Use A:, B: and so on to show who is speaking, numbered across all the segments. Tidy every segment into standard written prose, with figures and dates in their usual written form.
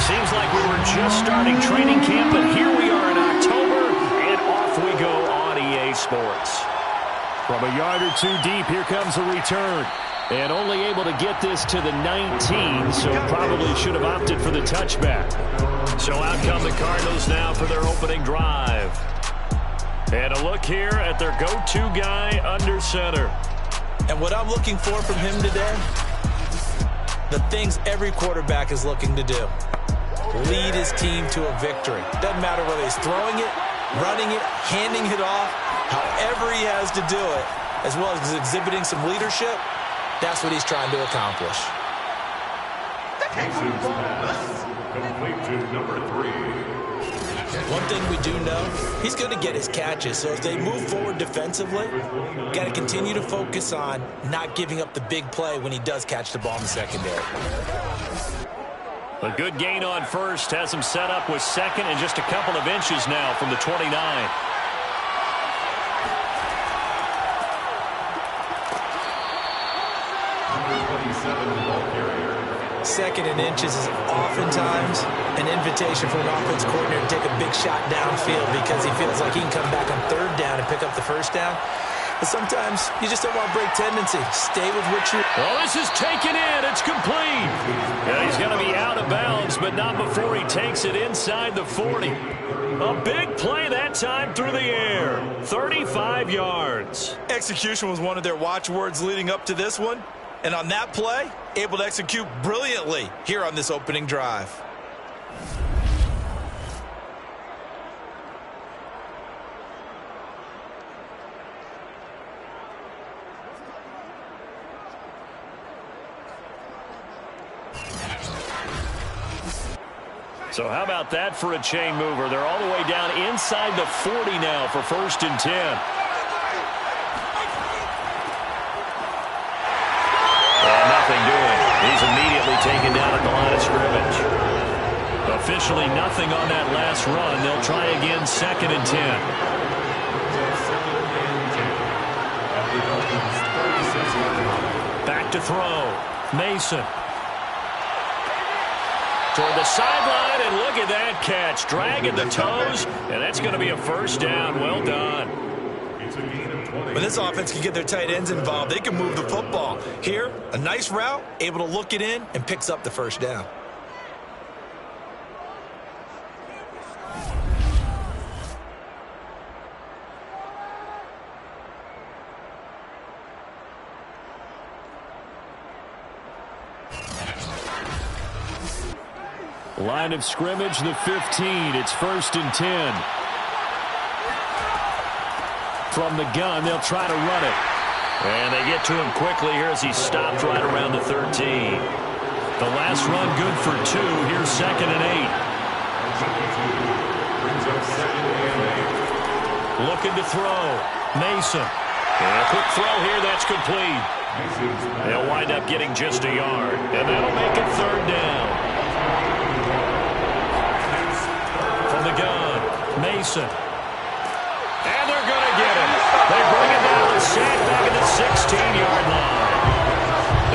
A: Seems like we were just starting training camp, but here we are in October, and off we go on EA Sports.
B: From a yard or two deep, here comes a return. And only able to get this to the 19, so probably should have opted for the touchback.
A: So out come the Cardinals now for their opening drive. And a look here at their go-to guy under center.
C: And what I'm looking for from him today, the things every quarterback is looking to do. Lead his team to a victory. Doesn't matter whether he's throwing it, running it, handing it off, however he has to do it, as well as exhibiting some leadership, that's what he's trying to accomplish.
D: Complete to number 3.
C: One thing we do know, he's going to get his catches. So as they move forward defensively, got to continue to focus on not giving up the big play when he does catch the ball in the secondary.
A: A good gain on first has him set up with second and just a couple of inches now from the 29.
C: Second and inches is oftentimes an invitation for an offense coordinator to take a big shot downfield because he feels like he can come back on third down and pick up the first down. But sometimes you just don't want to break tendency. Stay with what you...
A: Oh, this is taken in. It's complete. Yeah, he's going to be out of bounds, but not before he takes it inside the 40. A big play that time through the air. 35 yards.
C: Execution was one of their watchwords leading up to this one. And on that play, able to execute brilliantly here on this opening drive.
A: So how about that for a chain mover? They're all the way down inside the 40 now for 1st and 10. Nothing doing. He's immediately taken down at the line of scrimmage. Officially nothing on that last run. They'll try again 2nd and 10. Back to throw. Mason. Toward the sideline, and look at that catch. Dragging the toes, and that's going to be a 1st down. Well done.
C: When this offense can get their tight ends involved, they can move the football. Here, a nice route, able to look it in, and picks up the 1st down.
B: Line of scrimmage, the 15. It's 1st and 10. From the gun, they'll try to run it.
A: And they get to him quickly here as he stopped right around the 13. The last run good for 2. Here's 2nd and 8. Looking to throw. Mason. And a quick throw here. That's complete. They'll wind up getting just a yard. And that'll make it 3rd down. From the gun, Mason. And they're going to get him. They bring him down and sack back at the 16-yard line.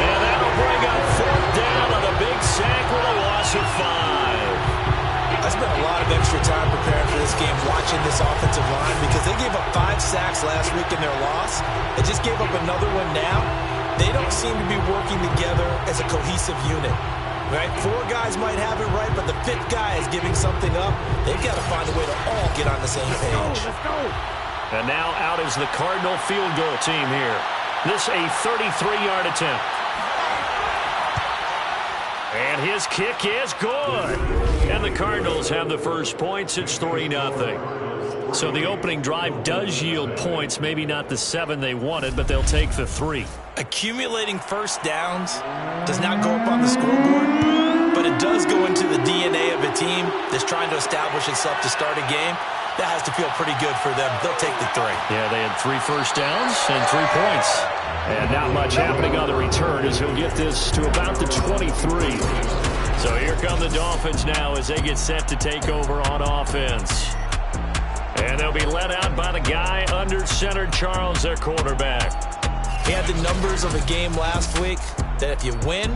A: And that'll bring up 4th down on a big sack with a loss of 5.
C: I spent a lot of extra time preparing for this game watching this offensive line because they gave up 5 sacks last week in their loss. They just gave up another one now. They don't seem to be working together as a cohesive unit. Right? 4 guys might have it right, but the 5th guy is giving something up. They've got to find a way to all get on the same page.
B: Let's go.
A: And now out is the Cardinal field goal team here. This a 33-yard attempt. And his kick is good. And the Cardinals have the first points. It's 3-0. So the opening drive does yield points. Maybe not the 7 they wanted, but they'll take the 3.
C: Accumulating 1st downs does not go up on the scoreboard, but it does go into the DNA of a team that's trying to establish itself to start a game. That has to feel pretty good for them. They'll take the 3.
A: Yeah, they had 3 first downs and 3 points. And not much happening on the return as he'll get this to about the 23. So here come the Dolphins now as they get set to take over on offense. And they'll be led out by the guy under center, Charles, their quarterback.
C: He had the numbers of a game last week that if you win,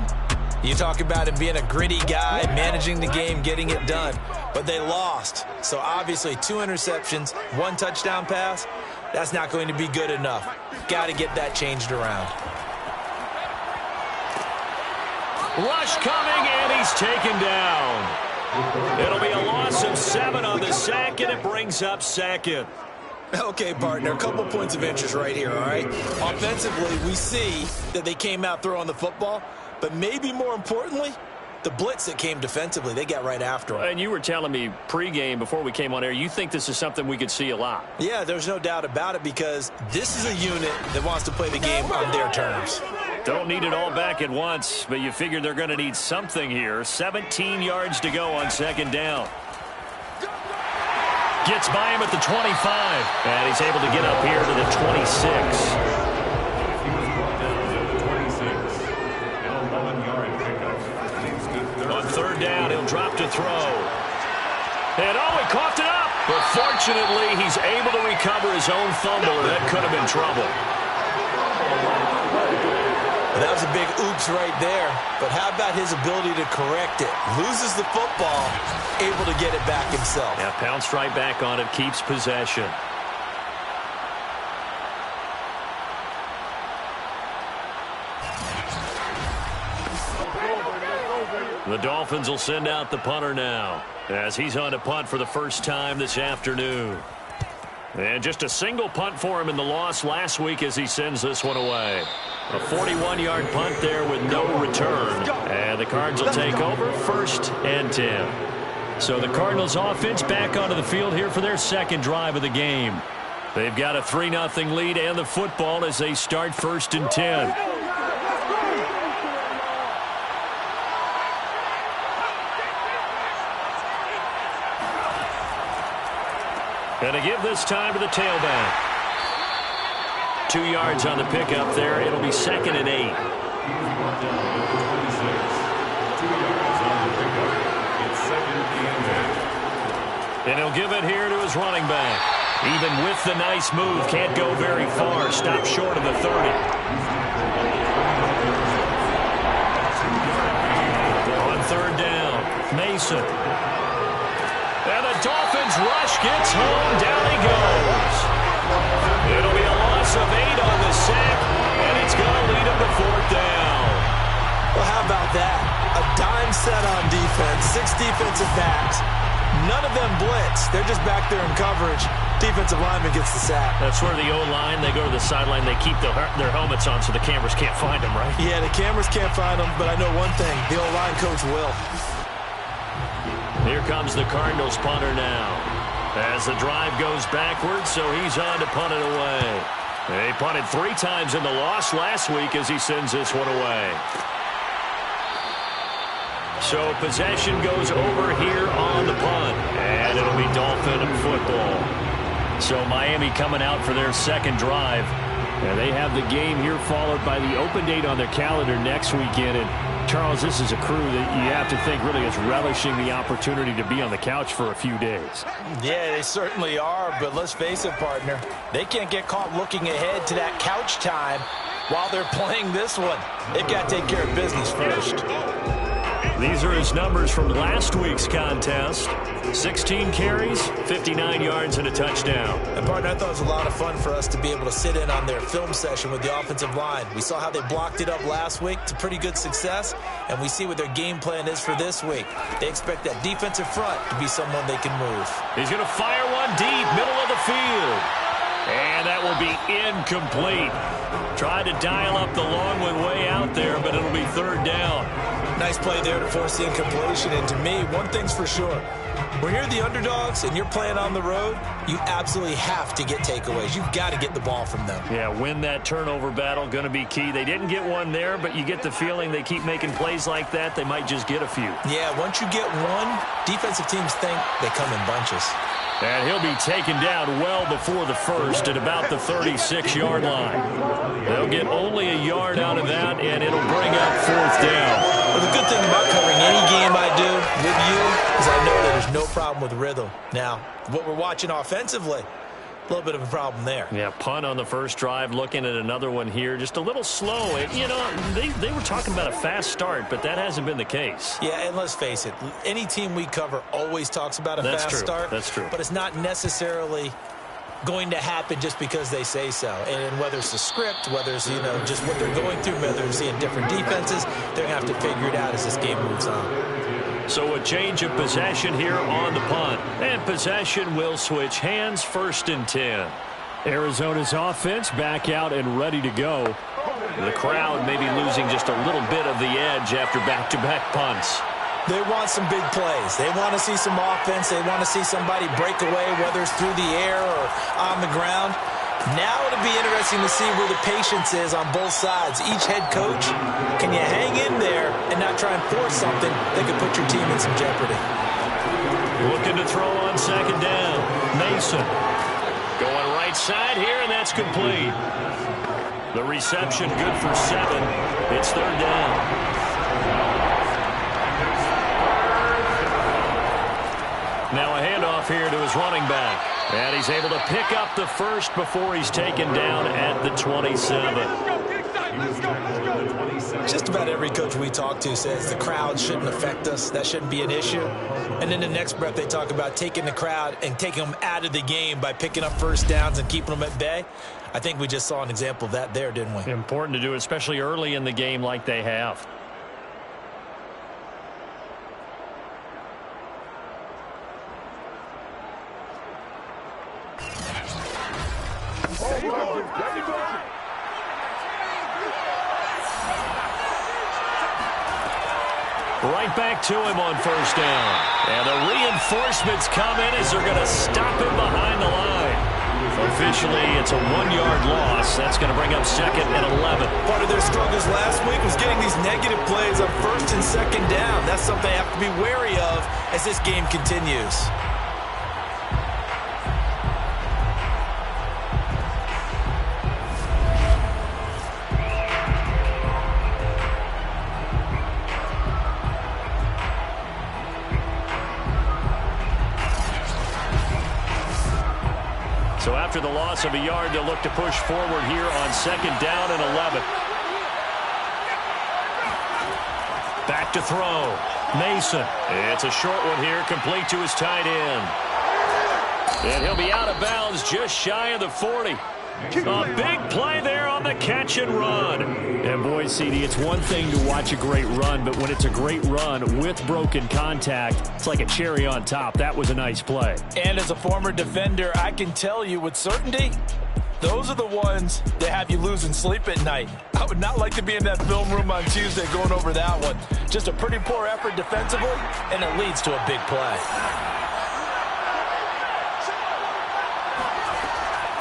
C: You talk about him being a gritty guy, managing the game, getting it done. But they lost. So obviously 2 interceptions, 1 touchdown pass, that's not going to be good enough. Got to get that changed around.
B: Rush coming, and he's taken down. It'll be a loss of 7 on the sack, and it brings up second.
C: Okay, partner, a couple points of interest right here, all right? Offensively, we see that they came out throwing the football, but maybe more importantly, the blitz that came defensively, they got right after them.
B: And you were telling me pregame before we came on air, you think this is something we could see a lot.
C: Yeah, there's no doubt about it because this is a unit that wants to play the game on their terms.
B: Don't need it all back at once, but you figure they're going to need something here. 17 yards to go on second down. Gets by him at the 25, and he's able to get up here to the 26. On third down, he'll drop to throw. And he coughed it up. But fortunately, he's able to recover his own fumble, and that could have been trouble.
C: That was a big oops right there. But how about his ability to correct it? Loses the football, able to get it back himself.
B: Yeah, pounced right back on it, keeps possession. The Dolphins will send out the punter now, as he's on to punt for the first time this afternoon. And just a single punt for him in the loss last week as he sends this one away. A 41-yard punt there with no return. And the Cards will take over 1st and 10. So the Cardinals offense back onto the field here for their second drive of the game. They've got a 3-0 lead and the football as they start 1st and 10. And to give this time to the tailback. 2 yards on the pickup there. It'll be 2nd and 8. And he'll give it here to his running back. Even with the nice move, can't go very far. Stop short of the 30. On third down, Mason. And the Dolphins rush gets home. Down he goes. It'll be a loss of 8 on the sack, and it's going to lead him to 4th down.
C: Well, how about that? A dime set on defense, 6 defensive backs. None of them blitz. They're just back there in coverage. Defensive lineman gets the sack.
B: That's where the O-line, they go to the sideline, they keep their helmets on so the cameras can't find them, right?
C: Yeah, the cameras can't find them, but I know one thing. The O-line coach will.
B: Here comes the Cardinals punter now. As the drive goes backwards, so he's on to punt it away. They punted 3 times in the loss last week as he sends this one away. So possession goes over here on the punt, and it'll be Dolphin football. So Miami coming out for their second drive. And they have the game here followed by the open date on their calendar next weekend. And Charles, this is a crew that you have to think really is relishing the opportunity to be on the couch for a few days.
C: Yeah, they certainly are, but let's face it, partner. They can't get caught looking ahead to that couch time while they're playing this one. They've got to take care of business first.
B: These are his numbers from last week's contest. 16 carries, 59 yards, and a touchdown.
C: And, partner, I thought it was a lot of fun for us to be able to sit in on their film session with the offensive line. We saw how they blocked it up last week to pretty good success, and we see what their game plan is for this week. They expect that defensive front to be someone they can move.
B: He's going to fire one deep, middle of the field. And that will be incomplete. Tried to dial up the long one way out there, but it'll be 3rd down.
C: Nice play there to force the incompletion. And to me, one thing's for sure. When you're the underdogs and you're playing on the road, you absolutely have to get takeaways. You've got to get the ball from them.
B: Yeah, win that turnover battle, going to be key. They didn't get one there, but you get the feeling they keep making plays like that, they might just get a few.
C: Yeah, once you get one, defensive teams think they come in bunches.
B: And he'll be taken down well before the first at about the 36-yard line. They'll get only a yard out of that, and it'll bring up 4th down.
C: Well, the good thing about covering any game I do with you is I know that there's no problem with rhythm. Now, what we're watching offensively, a little bit of a problem there.
B: Yeah, punt on the first drive, looking at another one here. Just a little slow. You know, they were talking about a fast start, but that hasn't been the case.
C: Yeah, and let's face it, any team we cover always talks about a fast start.
B: That's true.
C: But it's not necessarily going to happen just because they say so. And whether it's the script, whether it's, you know, just what they're going through, whether they're seeing different defenses, they're going to have to figure it out as this game moves on.
B: So a change of possession here on the punt. And possession will switch hands, 1st and 10.
A: Arizona's offense back out and ready to go.
B: The crowd may be losing just a little bit of the edge after back-to-back punts.
C: They want some big plays. They want to see some offense. They want to see somebody break away, whether it's through the air or on the ground. Now it'll be interesting to see where the patience is on both sides. Each head coach, can you hang in there and not try and force something that could put your team in some jeopardy?
B: Looking to throw on 2nd down. Mason going right side here, and that's complete. The reception good for 7. It's 3rd down. Now a handoff here to his running back. And he's able to pick up the first before he's taken down at the 27.
C: Just about every coach we talk to says the crowd shouldn't affect us. That shouldn't be an issue. And in the next breath, they talk about taking the crowd and taking them out of the game by picking up first downs and keeping them at bay. I think we just saw an example of that there, didn't we?
B: Important to do, especially early in the game like they have. Right back to him on 1st down. And the reinforcements come in as they're going to stop him behind the line. Officially, it's a 1-yard loss. That's going to bring up 2nd and 11.
C: Part of their struggles last week was getting these negative plays on 1st and 2nd down. That's something they have to be wary of as this game continues.
B: So after the loss of a yard, they'll look to push forward here on 2nd down and 11. Back to throw. Mason. It's a short one here, complete to his tight end. And he'll be out of bounds just shy of the 40. A big play there on the catch and run.
A: And boy, CD, it's one thing to watch a great run, but when it's a great run with broken contact, it's like a cherry on top. That was a nice play.
C: And as a former defender, I can tell you with certainty, those are the ones that have you losing sleep at night. I would not like to be in that film room on Tuesday going over that one. Just a pretty poor effort defensively, and it leads to a big play.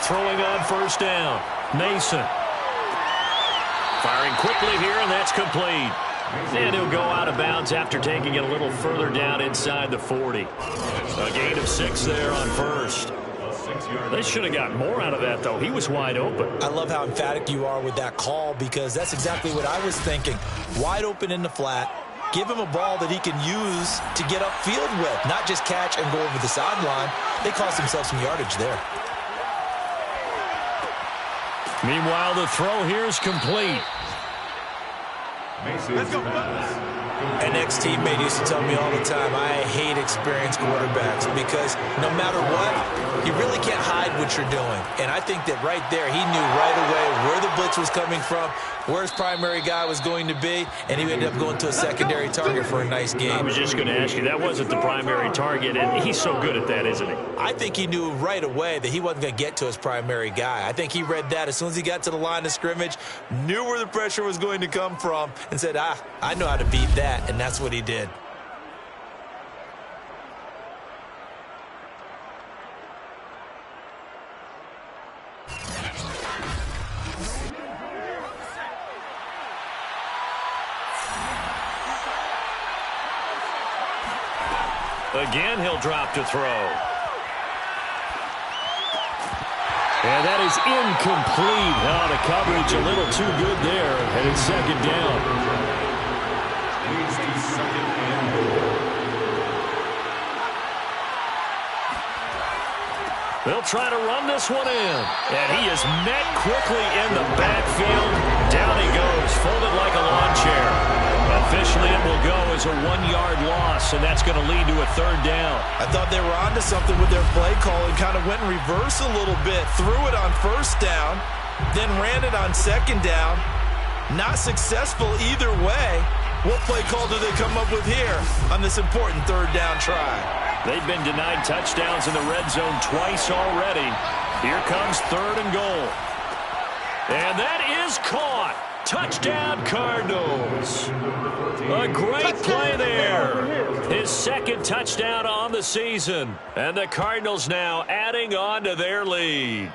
B: Throwing on 1st down. Mason. Firing quickly here, and that's complete. And he'll go out of bounds after taking it a little further down inside the 40. A gain of 6 there on 1st. They should have got more out of that, though. He was wide open.
C: I love how emphatic you are with that call because that's exactly what I was thinking. Wide open in the flat. Give him a ball that he can use to get upfield with, not just catch and go over the sideline. They cost themselves some yardage there.
B: Meanwhile, the throw here is complete.
D: Let's go.
C: An ex-teammate used to tell me all the time, I hate experienced quarterbacks because no matter what, you really can't hide what you're doing. And I think that right there, he knew right away where the blitz was coming from, where his primary guy was going to be, and he ended up going to a secondary target for a nice game.
B: I was just going to ask you, that wasn't the primary target, and he's so good at that, isn't he?
C: I think he knew right away that he wasn't going to get to his primary guy. I think he read that as soon as he got to the line of scrimmage, knew where the pressure was going to come from, and said, I know how to beat that, and that's what he did.
B: Again, he'll drop to throw.
A: And that is incomplete. Oh, the coverage a little too good there. And it's 2nd down.
B: They'll try to run this one in. And he is met quickly in the backfield. Down he goes, folded like a lawn chair. Officially, it will go as a 1-yard loss, and that's going to lead to a 3rd down.
C: I thought they were onto something with their play call and kind of went in reverse a little bit. Threw it on 1st down, then ran it on 2nd down. Not successful either way. What play call do they come up with here on this important 3rd down try?
B: They've been denied touchdowns in the red zone twice already. Here comes 3rd and goal. And that is caught. Touchdown, Cardinals. A great play there. His 2nd touchdown on the season. And the Cardinals now adding on to their lead.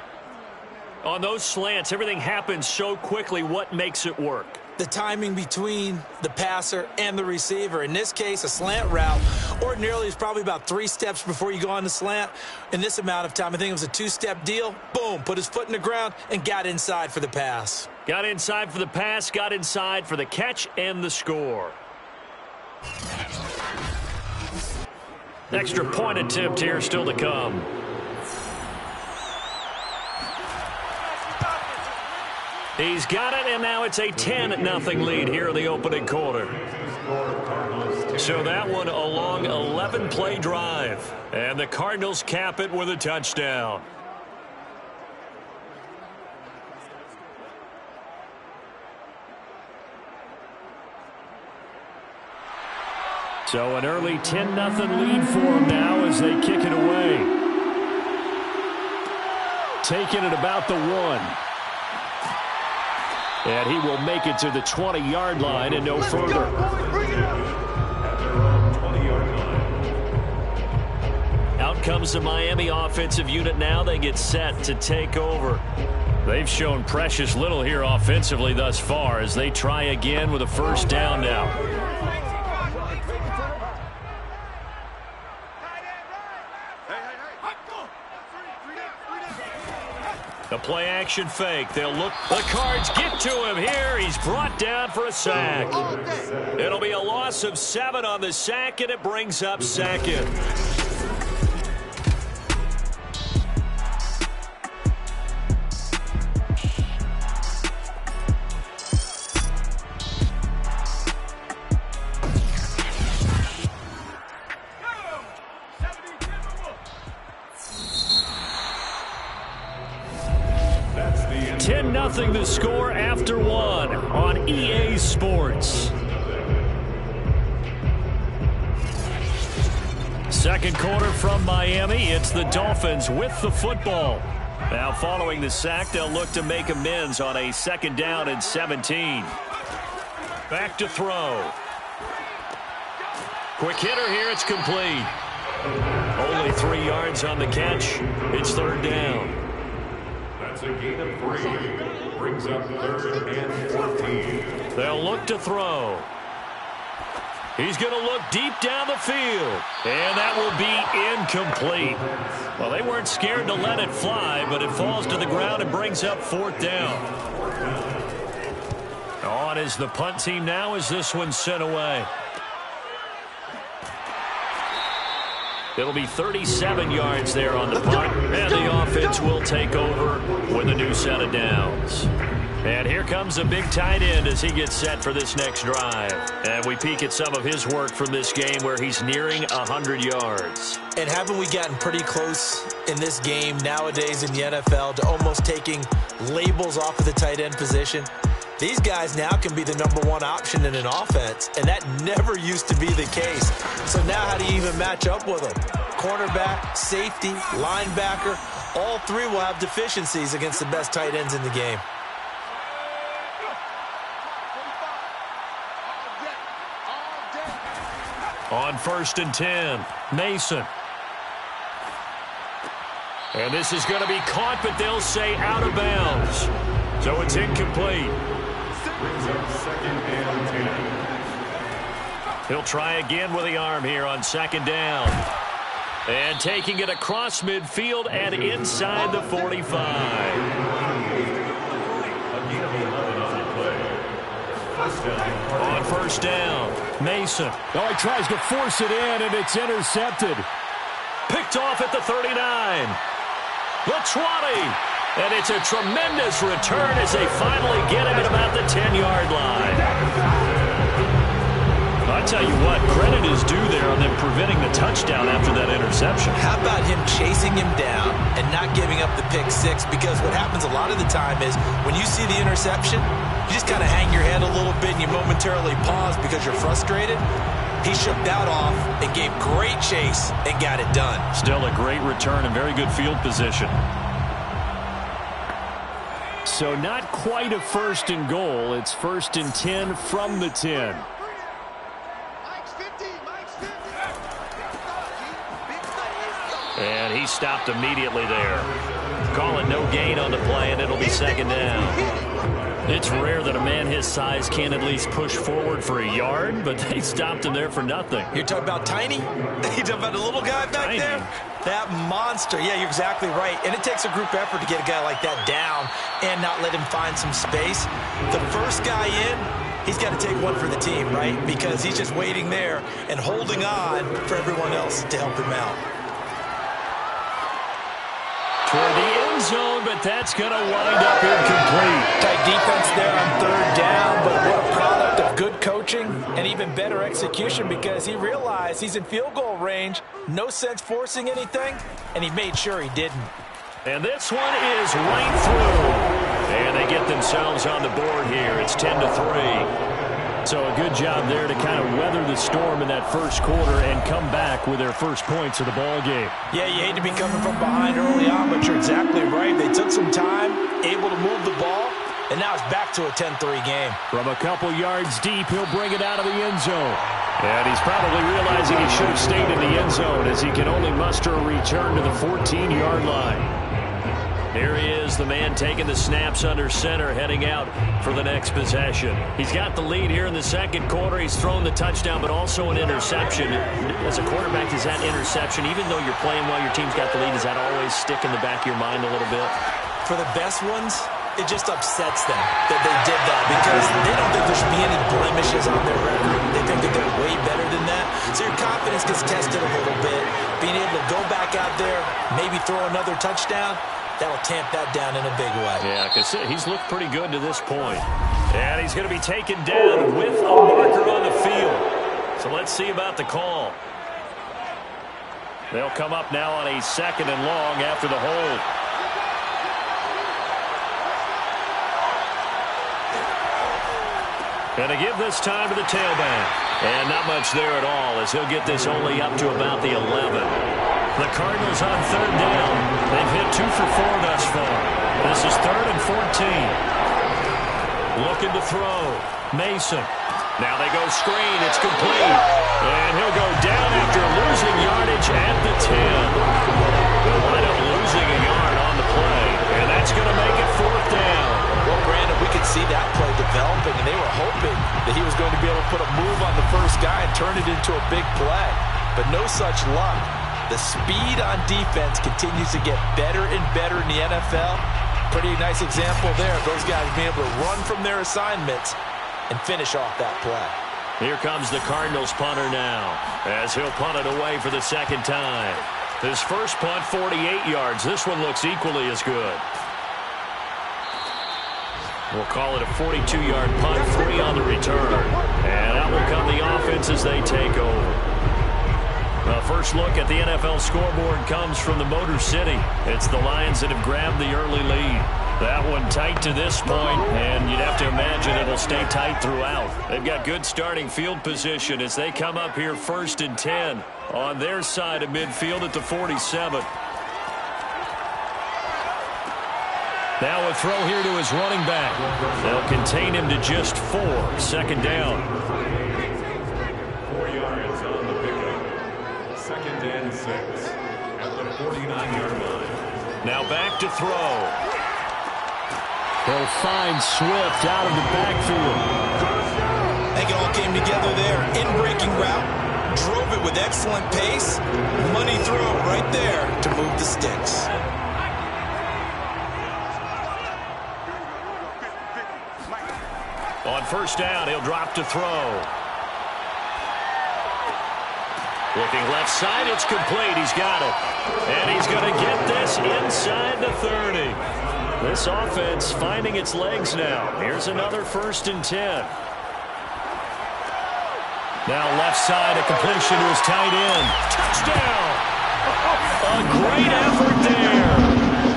B: On those slants, everything happens so quickly. What makes it work?
C: The timing between the passer and the receiver. In this case, a slant route ordinarily is probably about 3 steps before you go on the slant. In this amount of time, I think it was a 2-step deal. Boom, put his foot in the ground and got inside for the pass.
B: Got inside for the pass, got inside for the catch and the score. Extra point attempt here still to come. He's got it, and now it's a 10-0 lead here in the opening quarter. So that one a long 11-play drive. And the Cardinals cap it with a touchdown. So an early 10-0 lead for them now as they kick it away. Taking it about the 1. And he will make it to the 20-yard line and no further. Out comes the Miami offensive unit now. They get set to take over. They've shown precious little here offensively thus far as they try again with a 1st down now. The play-action fake. They'll look. The Cards get to him here. He's brought down for a sack. It'll be a loss of 7 on the sack, and it brings up 2nd. The score after 1 on EA Sports. 2nd quarter from Miami. It's the Dolphins with the football. Now following the sack, they'll look to make amends on a 2nd down and 17. Back to throw. Quick hitter here. It's complete. Only 3 yards on the catch. It's 3rd down.
D: That's a gain of 3. Brings up 3rd and 14.
B: They'll look to throw. He's going to look deep down the field. And that will be incomplete. Well, they weren't scared to let it fly, but it falls to the ground and brings up 4th down. On is the punt team now as this one's sent away. It'll be 37 yards there on the punt, and the offense will take over with a new set of downs. And here comes a big tight end as he gets set for this next drive. And we peek at some of his work from this game where he's nearing 100 yards.
C: And haven't we gotten pretty close in this game nowadays in the NFL to almost taking labels off of the tight end position? These guys now can be the #1 option in an offense, and that never used to be the case. So now how do you even match up with them? Cornerback, safety, linebacker, all 3 will have deficiencies against the best tight ends in the game.
B: On 1st and 10, Mason. And this is going to be caught, but they'll say out of bounds. So it's incomplete.
D: Brings up 2nd and 10.
B: He'll try again with the arm here on 2nd down. And taking it across midfield and inside the 45. On 1st down, Mason.
A: Oh, he tries to force it in, and it's intercepted.
B: Picked off at the 39. The 20. And it's a tremendous return as they finally get him at about the 10-yard line. I tell you what, credit is due there on them preventing the touchdown after that interception.
C: How about him chasing him down and not giving up the pick six? Because what happens a lot of the time is when you see the interception, you just kind of hang your head a little bit and you momentarily pause because you're frustrated. He shook that off and gave great chase and got it done.
B: Still a great return and very good field position.
A: So not quite a 1st and goal. It's 1st and 10 from the 10.
B: And he stopped immediately there. Call it no gain on the play, and it'll be 2nd down.
A: It's rare that a man his size can't at least push forward for a yard, but they stopped him there for nothing.
C: You're talking about Tiny? You're talking about the little guy back
A: Tiny.
C: there? That monster. Yeah, you're exactly right. And it takes a group effort to get a guy like that down and not let him find some space. The first guy in, he's got to take one for the team, right? Because he's just waiting there and holding on for everyone else to help him out.
A: Toward the end zone, but that's going to wind up incomplete.
C: Tight defense there on 3rd down, but what a product of good coaching and even better execution because he realized he's in field goal range. No sense forcing anything, and he made sure he didn't.
B: And this one is right through. And they get themselves on the board here. It's 10-3.
A: So a good job there to kind of weather the storm in that first quarter and come back with their first points of the ball game.
C: Yeah, you hate to be coming from behind early on, but you're exactly right. They took some time, able to move the ball, and now it's back to a 10-3 game.
A: From a couple yards deep, he'll bring it out of the end zone. And he's probably realizing he should have stayed in the end zone as he can only muster a return to the 14-yard line.
B: Here he is, the man taking the snaps under center, heading out for the next possession. He's got the lead here in the 2nd quarter. He's thrown the touchdown, but also an interception. As a quarterback, is that interception, even though you're playing while your team's got the lead, does that always stick in the back of your mind a little bit?
C: For the best ones, it just upsets them that they did that because they don't think there should be any blemishes on their record. They think that they're way better than that. So your confidence gets tested a little bit. Being able to go back out there, maybe throw another touchdown, that'll tamp that down in a big way.
B: Yeah, because he's looked pretty good to this point. And he's going to be taken down with a marker on the field. So let's see about the call. They'll come up now on a 2nd and long after the hold. And to give this time to the tailback. And not much there at all as he'll get this only up to about the 11. The Cardinals on 3rd down. They've hit 2 for 4 thus far. This is 3rd and 14. Looking to throw. Mason. Now they go screen. It's complete. And he'll go down after losing yardage at the 10. They'll wind up losing a yard on the play. And that's going to make it 4th down.
C: Well, Brandon, we could see that play developing, and they were hoping that he was going to be able to put a move on the first guy and turn it into a big play. But no such luck. The speed on defense continues to get better and better in the NFL. Pretty nice example there of those guys being able to run from their assignments and finish off that play.
B: Here comes the Cardinals punter now as he'll punt it away for the 2nd time. His first punt, 48 yards. This one looks equally as good. We'll call it a 42-yard punt, 3 on the return. And out will come the offense as they take over. The first look at the NFL scoreboard comes from the Motor City. It's the Lions that have grabbed the early lead. That one tight to this point, and you'd have to imagine it'll stay tight throughout. They've got good starting field position as they come up here 1st and 10 on their side of midfield at the 47. Now a throw here to his running back. They'll contain him to just 4. 2nd down.
D: 4 yards on the pickup. 2nd and 6 at the 49-yard line.
B: Now back to throw.
A: They'll find Swift out of the backfield.
C: I think it all came together there. In-breaking route. Drove it with excellent pace. Money throw right there to move the sticks.
B: On 1st down, he'll drop to throw. Looking left side, it's complete. He's got it. And he's going to get this inside the 30. This offense finding its legs now. Here's another 1st and 10. Now left side, a completion to his tight end. Touchdown! A great effort there.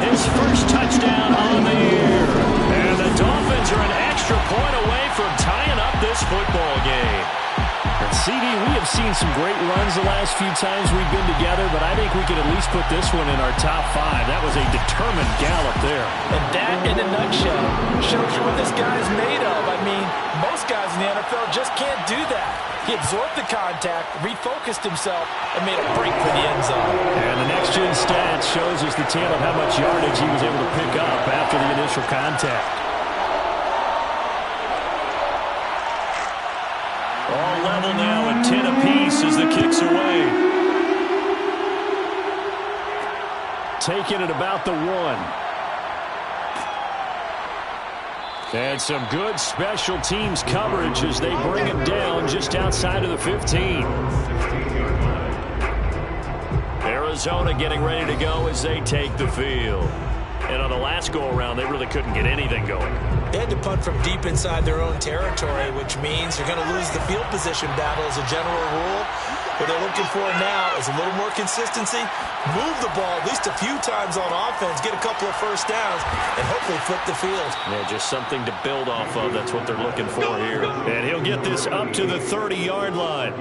B: His first touchdown on the year. And the Dolphins are an extra point away from tying up this football game.
A: And CD, we have seen some great runs the last few times we've been together, but I think we could at least put this one in our top 5. That was a determined gallop there.
C: And that, in a nutshell, shows you what this guy is made of. I mean, most guys in the NFL just can't do that. He absorbed the contact, refocused himself, and made a break for the end zone.
A: And the next-gen stats shows us the tale of how much yardage he was able to pick up after the initial contact.
B: All level now at 10 apiece as the kick's away.
A: Taking it about the 1. And some good special teams coverage as they bring him down just outside of the 15. Arizona getting ready to go as they take the field.
B: And on the last go-around, they really couldn't get anything going.
C: They had to punt from deep inside their own territory, which means you're going to lose the field position battle as a general rule. What they're looking for now is a little more consistency, move the ball at least a few times on offense, get a couple of first downs, and hopefully flip the field.
B: Yeah, just something to build off of. That's what they're looking for here.
A: And he'll get this up to the 30-yard line.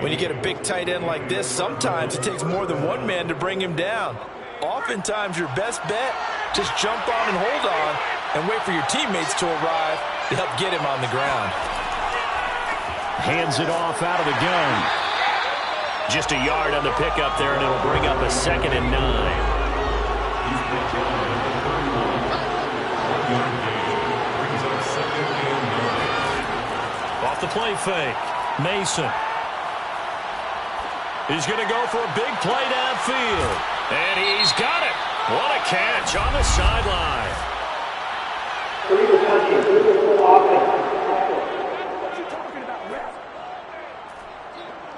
C: When you get a big tight end like this, sometimes it takes more than one man to bring him down. Oftentimes, your best bet, just jump on and hold on and wait for your teammates to arrive to help get him on the ground.
A: Hands it off out of the gun.
B: Just a yard on the pickup there, and it'll bring up a 2nd and 9. Off the play fake. Mason. He's going to go for a big play downfield. And he's got it. What a catch on the sideline.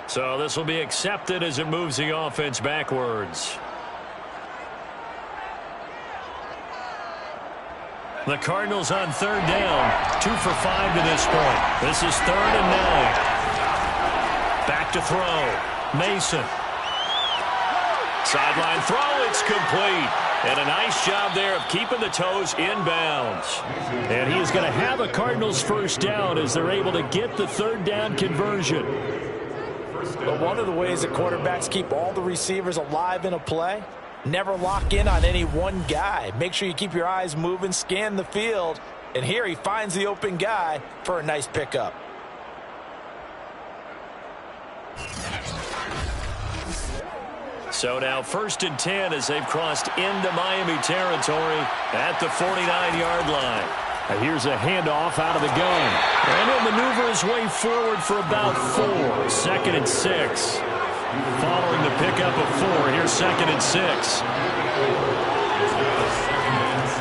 B: So this will be accepted as it moves the offense backwards. The Cardinals on 3rd down. 2 for 5 to this point. This is 3rd and 9. Back to throw. Mason. Sideline throw, it's complete. And a nice job there of keeping the toes inbounds.
A: And he is going to have a Cardinals 1st down as they're able to get the 3rd down conversion.
C: But one of the ways that quarterbacks keep all the receivers alive in a play, never lock in on any one guy. Make sure you keep your eyes moving, scan the field. And here he finds the open guy for a nice pickup.
B: So now 1st and 10 as they've crossed into Miami territory at the 49-yard line.
A: Here's a handoff out of the gun.
B: And he'll maneuver his way forward for about 4. 2nd and 6. Following the pickup of 4, here's 2nd and 6.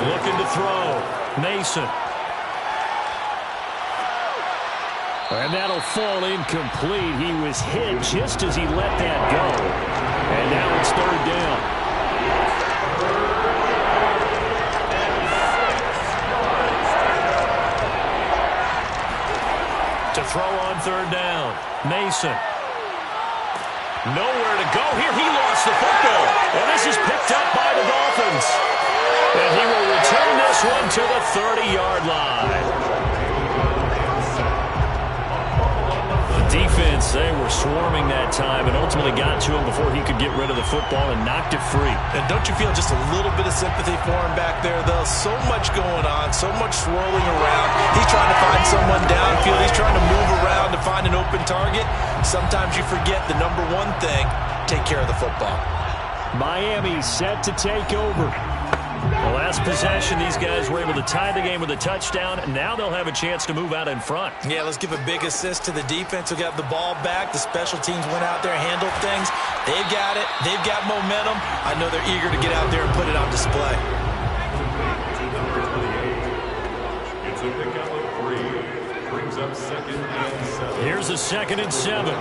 B: Looking to throw. Mason.
A: And that'll fall incomplete. He was hit just as he let that go. And now it's 3rd down.
B: To throw on 3rd down. Mason. Nowhere to go here. He lost the football. And this is picked up by the Dolphins. And he will return this one to the 30-yard line. Defense, they were swarming that time and ultimately got to him before he could get rid of the football and knocked it free.
C: And don't you feel just a little bit of sympathy for him back there, though? So much going on, so much swirling around. He's trying to find someone downfield. He's trying to move around to find an open target. Sometimes you forget the number one thing, take care of the football.
A: Miami set to take over.
B: The last possession, these guys were able to tie the game with a touchdown, and now they'll have a chance to move out in front.
C: Yeah, let's give a big assist to the defense who got the ball back. The special teams went out there, handled things. They've got it. They've got momentum. I know they're eager to get out there and put it on display.
D: It's a pickup of 3. Brings up 2nd and 7.
B: Here's a 2nd and 7.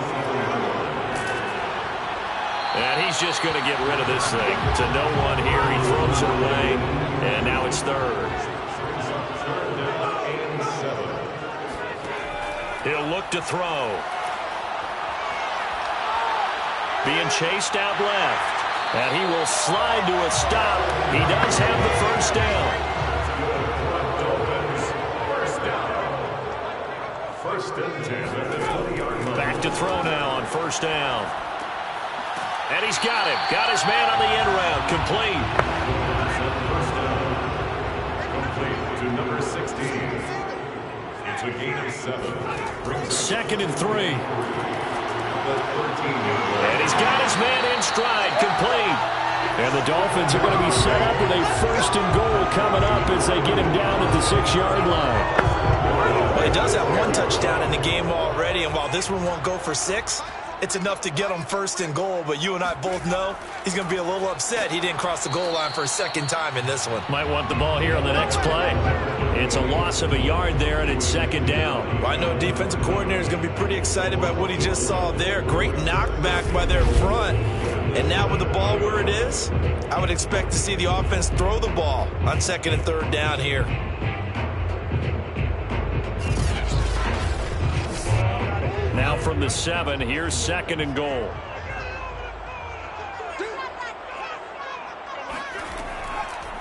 B: And he's just going to get rid of this thing. To no one here. He throws it away. And now it's third. He'll look to throw. Being chased out left. And he will slide to a stop. He does have the first down.
D: First and 10 at the 20-yard line.
B: Back to throw now on first down. And he's got him. Got his man on the end route. Complete.
D: First down. Complete to number 16. It's a gain of 7.
B: Second and 3. And he's got his man in stride. Complete.
A: And the Dolphins are going to be set up with a first and goal coming up as they get him down at the 6-yard line.
C: Well, he does have one touchdown in the game already, and while this one won't go for 6, it's enough to get him first and goal. But you and I both know he's going to be a little upset he didn't cross the goal line for a second time in this one.
B: Might want the ball here on the next play. It's a loss of a yard there, and it's second down.
C: Well, I know defensive coordinator is going to be pretty excited about what he just saw there. Great knockback by their front. And now with the ball where it is, I would expect to see the offense throw the ball on second and third down here.
B: Now from the 7, here's second and goal.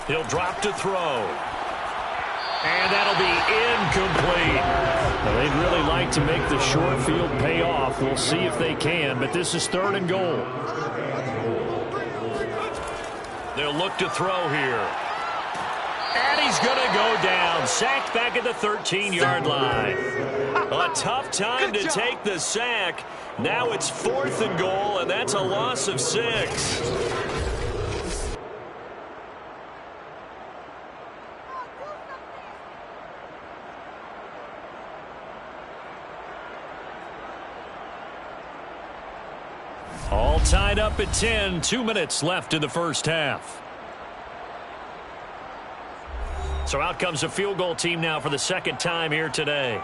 B: He'll drop to throw. And that'll be incomplete.
A: Well, they'd really like to make the short field pay off. We'll see if they can, but this is third and goal.
B: They'll look to throw here. And he's going to go down. Sacked back at the 13-yard line. A tough time to take the sack. Now it's fourth and goal, and that's a loss of 6. All tied up at 10. 2 minutes left in the first half. So out comes a field goal team now for the second time here today.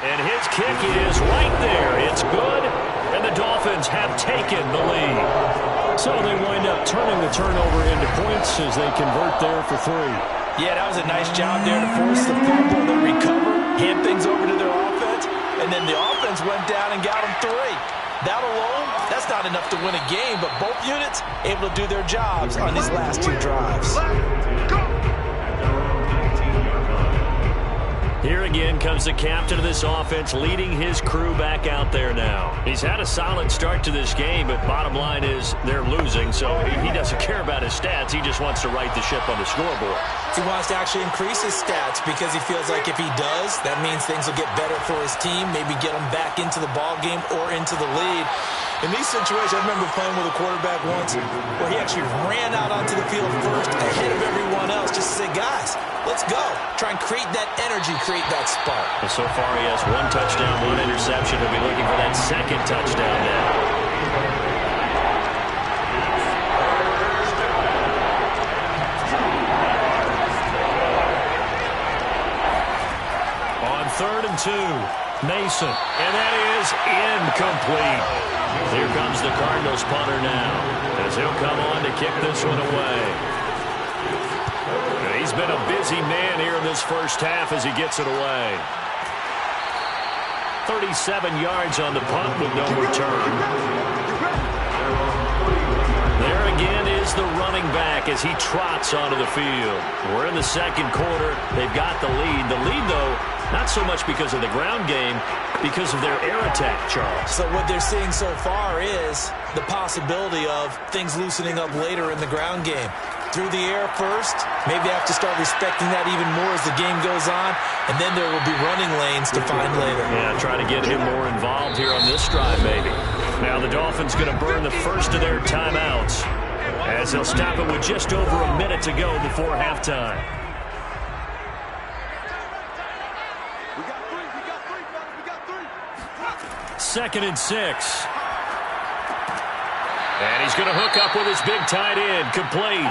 B: And his kick is right there. It's good, and the Dolphins have taken the lead.
A: So they wind up turning the turnover into points as they convert there for 3.
C: Yeah, that was a nice job there to force the fumble, then recover, hand things over to their offense, and then the offense went down and got them 3. That alone, that's not enough to win a game, but both units able to do their jobs on these last 2 drives.
B: Here again comes the captain of this offense, leading his crew back out there now. He's had a solid start to this game, but bottom line is they're losing, so he doesn't care about his stats. He just wants to right the ship on the scoreboard.
C: He wants to actually increase his stats because he feels like if he does, that means things will get better for his team, maybe get them back into the ball game or into the lead. In these situations, I remember playing with a quarterback once where he actually ran out onto the field first ahead of everyone else just to say, guys, let's go. Try and create that energy, create that spark.
B: Well, so far he has 1 touchdown, 1 interception. He'll be looking for that second touchdown now. On 3rd and 2, Mason. And that is incomplete. Here comes the Cardinals punter now as he'll come on to kick this one away. And he's been a busy man here in this first half as he gets it away. 37 yards on the punt with no return. There again is the running back as he trots onto the field. We're in the second quarter. They've got the lead. The lead, though, not so much because of the ground game, because of their air attack, Charles.
C: So what they're seeing so far is the possibility of things loosening up later in the ground game. Through the air first, maybe they have to start respecting that even more as the game goes on, and then there will be running lanes to find later.
B: Yeah, try to get him more involved here on this drive, maybe. Now the Dolphins going to burn the first of their timeouts as they'll stop it with just over a minute to go before halftime. Second and 6. And he's going to hook up with his big tight end. Complete.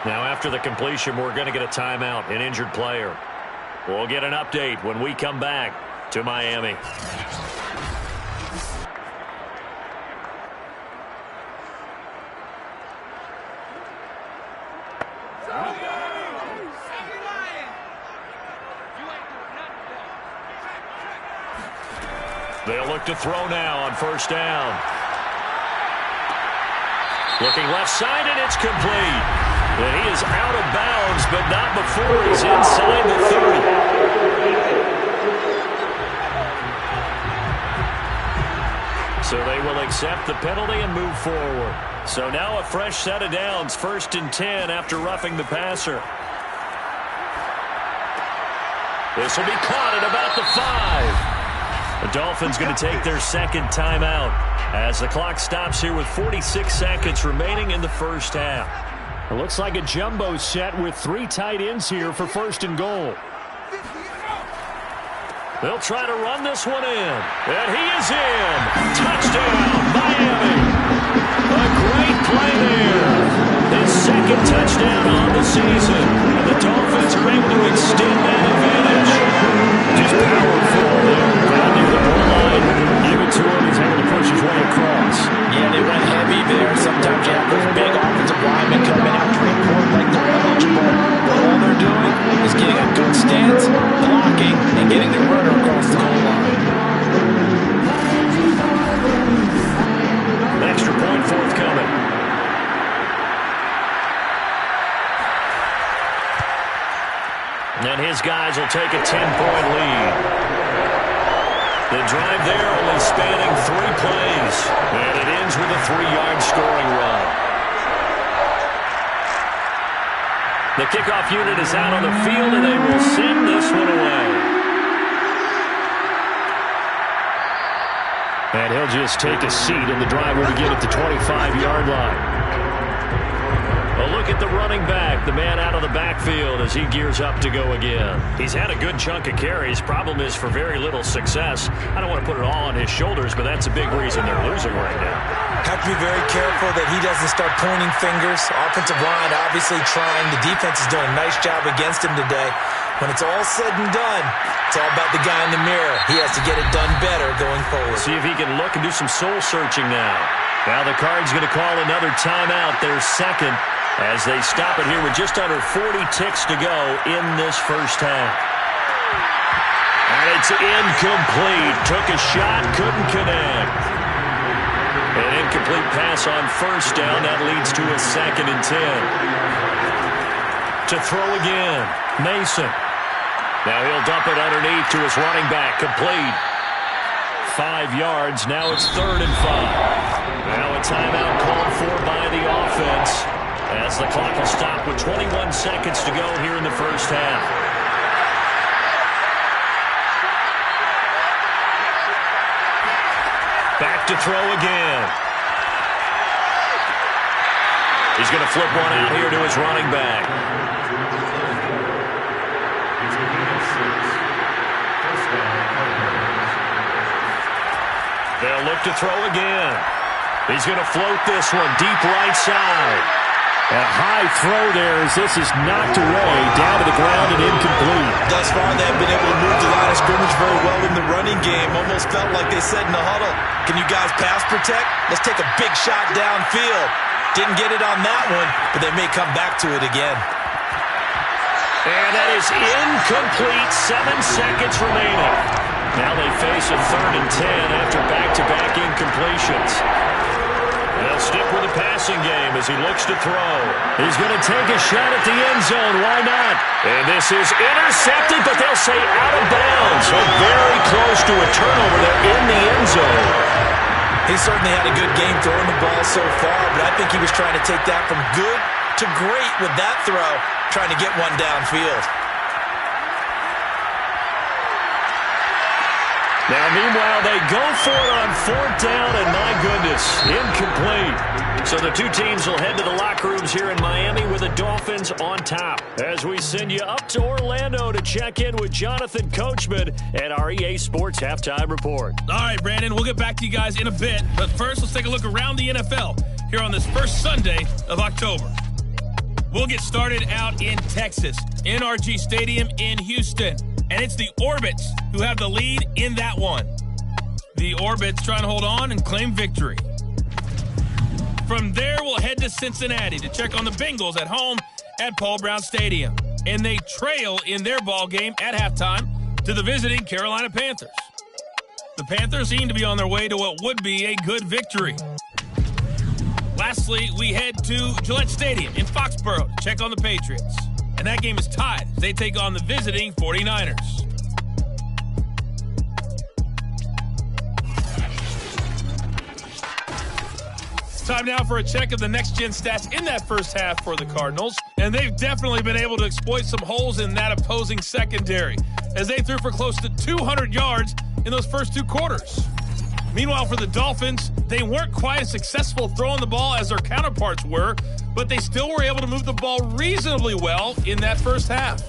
B: Now after the completion, we're going to get a timeout, an injured player. We'll get an update when we come back. to Miami. They'll look to throw now on first down. Looking left side, and it's complete. And he is out of bounds, but not before he's inside the 30. So they will accept the penalty and move forward. So now a fresh set of downs, 1st and 10 after roughing the passer. This will be caught at about the 5. The Dolphins going to take their second timeout as the clock stops here with 46 seconds remaining in the first half.
A: It looks like a jumbo set with 3 tight ends here for 1st and goal.
B: They'll try to run this one in. And he is in. Touchdown, Miami. A great play there. His second touchdown on the season. And the Dolphins are able to extend that advantage. Just powerful there. Down near the goal line. Give it to him. He's able to push his way across.
C: Yeah, they went heavy there. Sometimes you have those big offensive linemen coming out to report like they're eligible. But all they're doing is getting a good stance, blocking, and getting the runner across the goal line.
B: An extra point forthcoming. And his guys will take a 10-point lead. The drive there only spanning 3 plays. And it ends with a 3-yard scoring run. The kickoff unit is out on the field, and they will send this one away.
A: And he'll just take a seat, and the drive will begin at the 25-yard line.
B: A look at the running back, the man out of the backfield as he gears up to go again. He's had a good chunk of carries. Problem is for very little success. I don't want to put it all on his shoulders, but that's a big reason they're losing right now.
C: Have to be very careful that he doesn't start pointing fingers. Offensive line obviously trying. The defense is doing a nice job against him today. When it's all said and done, it's all about the guy in the mirror. He has to get it done better going forward.
B: See if he can look and do some soul searching now. Now the Cards going to call another timeout, their second, as they stop it here with just under 40 ticks to go in this first half. And it's incomplete. Took a shot, couldn't connect. An incomplete pass on first down. That leads to a 2nd and 10. To throw again, Mason. Now he'll dump it underneath to his running back. Complete. 5 yards. Now it's 3rd and 5. Now a timeout called for by the offense, as the clock will stop with 21 seconds to go here in the first half. Back to throw again. He's going to flip one out here to his running back. They'll look to throw again. He's going to float this one deep right side.
A: A high throw there as this is knocked away, down to the ground and incomplete.
C: Thus far, they've been able to move the line of scrimmage very well in the running game. Almost felt like they said in the huddle, can you guys pass protect? Let's take a big shot downfield. Didn't get it on that one, but they may come back to it again.
B: And that is incomplete. 7 seconds remaining. Now they face a 3rd and 10 after back-to-back incompletions. They'll stick with the passing game as he looks to throw. He's going to take a shot at the end zone. Why not? And this is intercepted, but they'll say out of bounds. So very close to a turnover there in the end zone.
C: He certainly had a good game throwing the ball so far, but I think he was trying to take that from good to great with that throw, trying to get one downfield.
B: Now, meanwhile, they go for it on 4th down, and my goodness, incomplete. So the two teams will head to the locker rooms here in Miami with the Dolphins on top. As we send you up to Orlando to check in with Jonathan Coachman at our EA Sports Halftime Report.
E: All right, Brandon, we'll get back to you guys in a bit. But first, let's take a look around the NFL here on this first Sunday of October. We'll get started out in Texas, NRG Stadium in Houston. and it's the Orbits who have the lead in that one. The Orbits trying to hold on and claim victory. From there, we'll head to Cincinnati to check on the Bengals at home at Paul Brown Stadium. And they trail in their ball game at halftime to the visiting Carolina Panthers. The Panthers seem to be on their way to what would be a good victory. Lastly, we head to Gillette Stadium in Foxborough to check on the Patriots. And that game is tied as they take on the visiting 49ers. Time now for a check of the next-gen stats in that first half for the Cardinals. And they've definitely been able to exploit some holes in that opposing secondary as they threw for close to 200 yards in those first two quarters. Meanwhile, for the Dolphins, they weren't quite as successful throwing the ball as their counterparts were, but they still were able to move the ball reasonably well in that first half.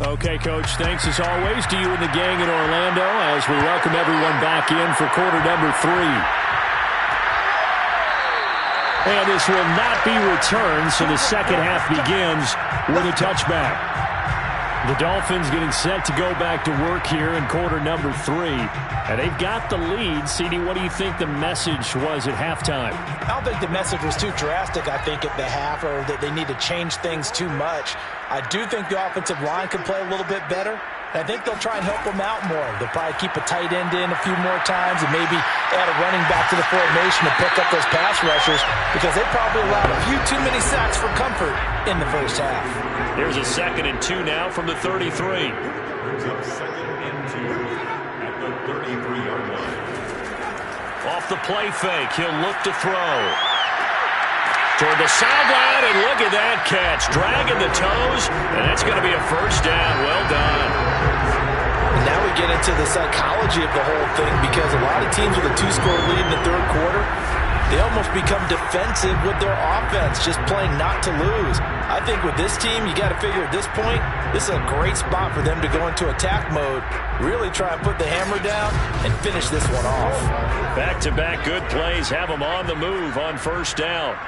A: Okay, Coach, thanks as always to you and the gang in Orlando as we welcome everyone back in for quarter number 3. And this will not be returned, so the second half begins with a touchback. The Dolphins getting set to go back to work here in quarter number 3. And they've got the lead. CD, what do you think the message was at halftime?
C: I don't think the message was too drastic, I think, at the half, or that they need to change things too much. I do think the offensive line can play a little bit better. I think they'll try and help them out more. They'll probably keep a tight end in a few more times and maybe add a running back to the formation to pick up those pass rushers because they probably allowed a few too many sacks for comfort in the first half.
B: Here's a 2nd and 2 now from the 33.
D: Brings up 2nd and 2 at the 33-yard line.
B: Off the play fake, he'll look to throw. Toward the sideline, and look at that catch. Dragging the toes, and that's going to be a first down. Well done.
C: Now we get into the psychology of the whole thing because a lot of teams with a 2-score lead in the third quarter, they almost become defensive with their offense, just playing not to lose. I think with this team, you got to figure at this point, this is a great spot for them to go into attack mode, really try and put the hammer down and finish this one off.
B: Back-to-back good plays have them on the move on first down.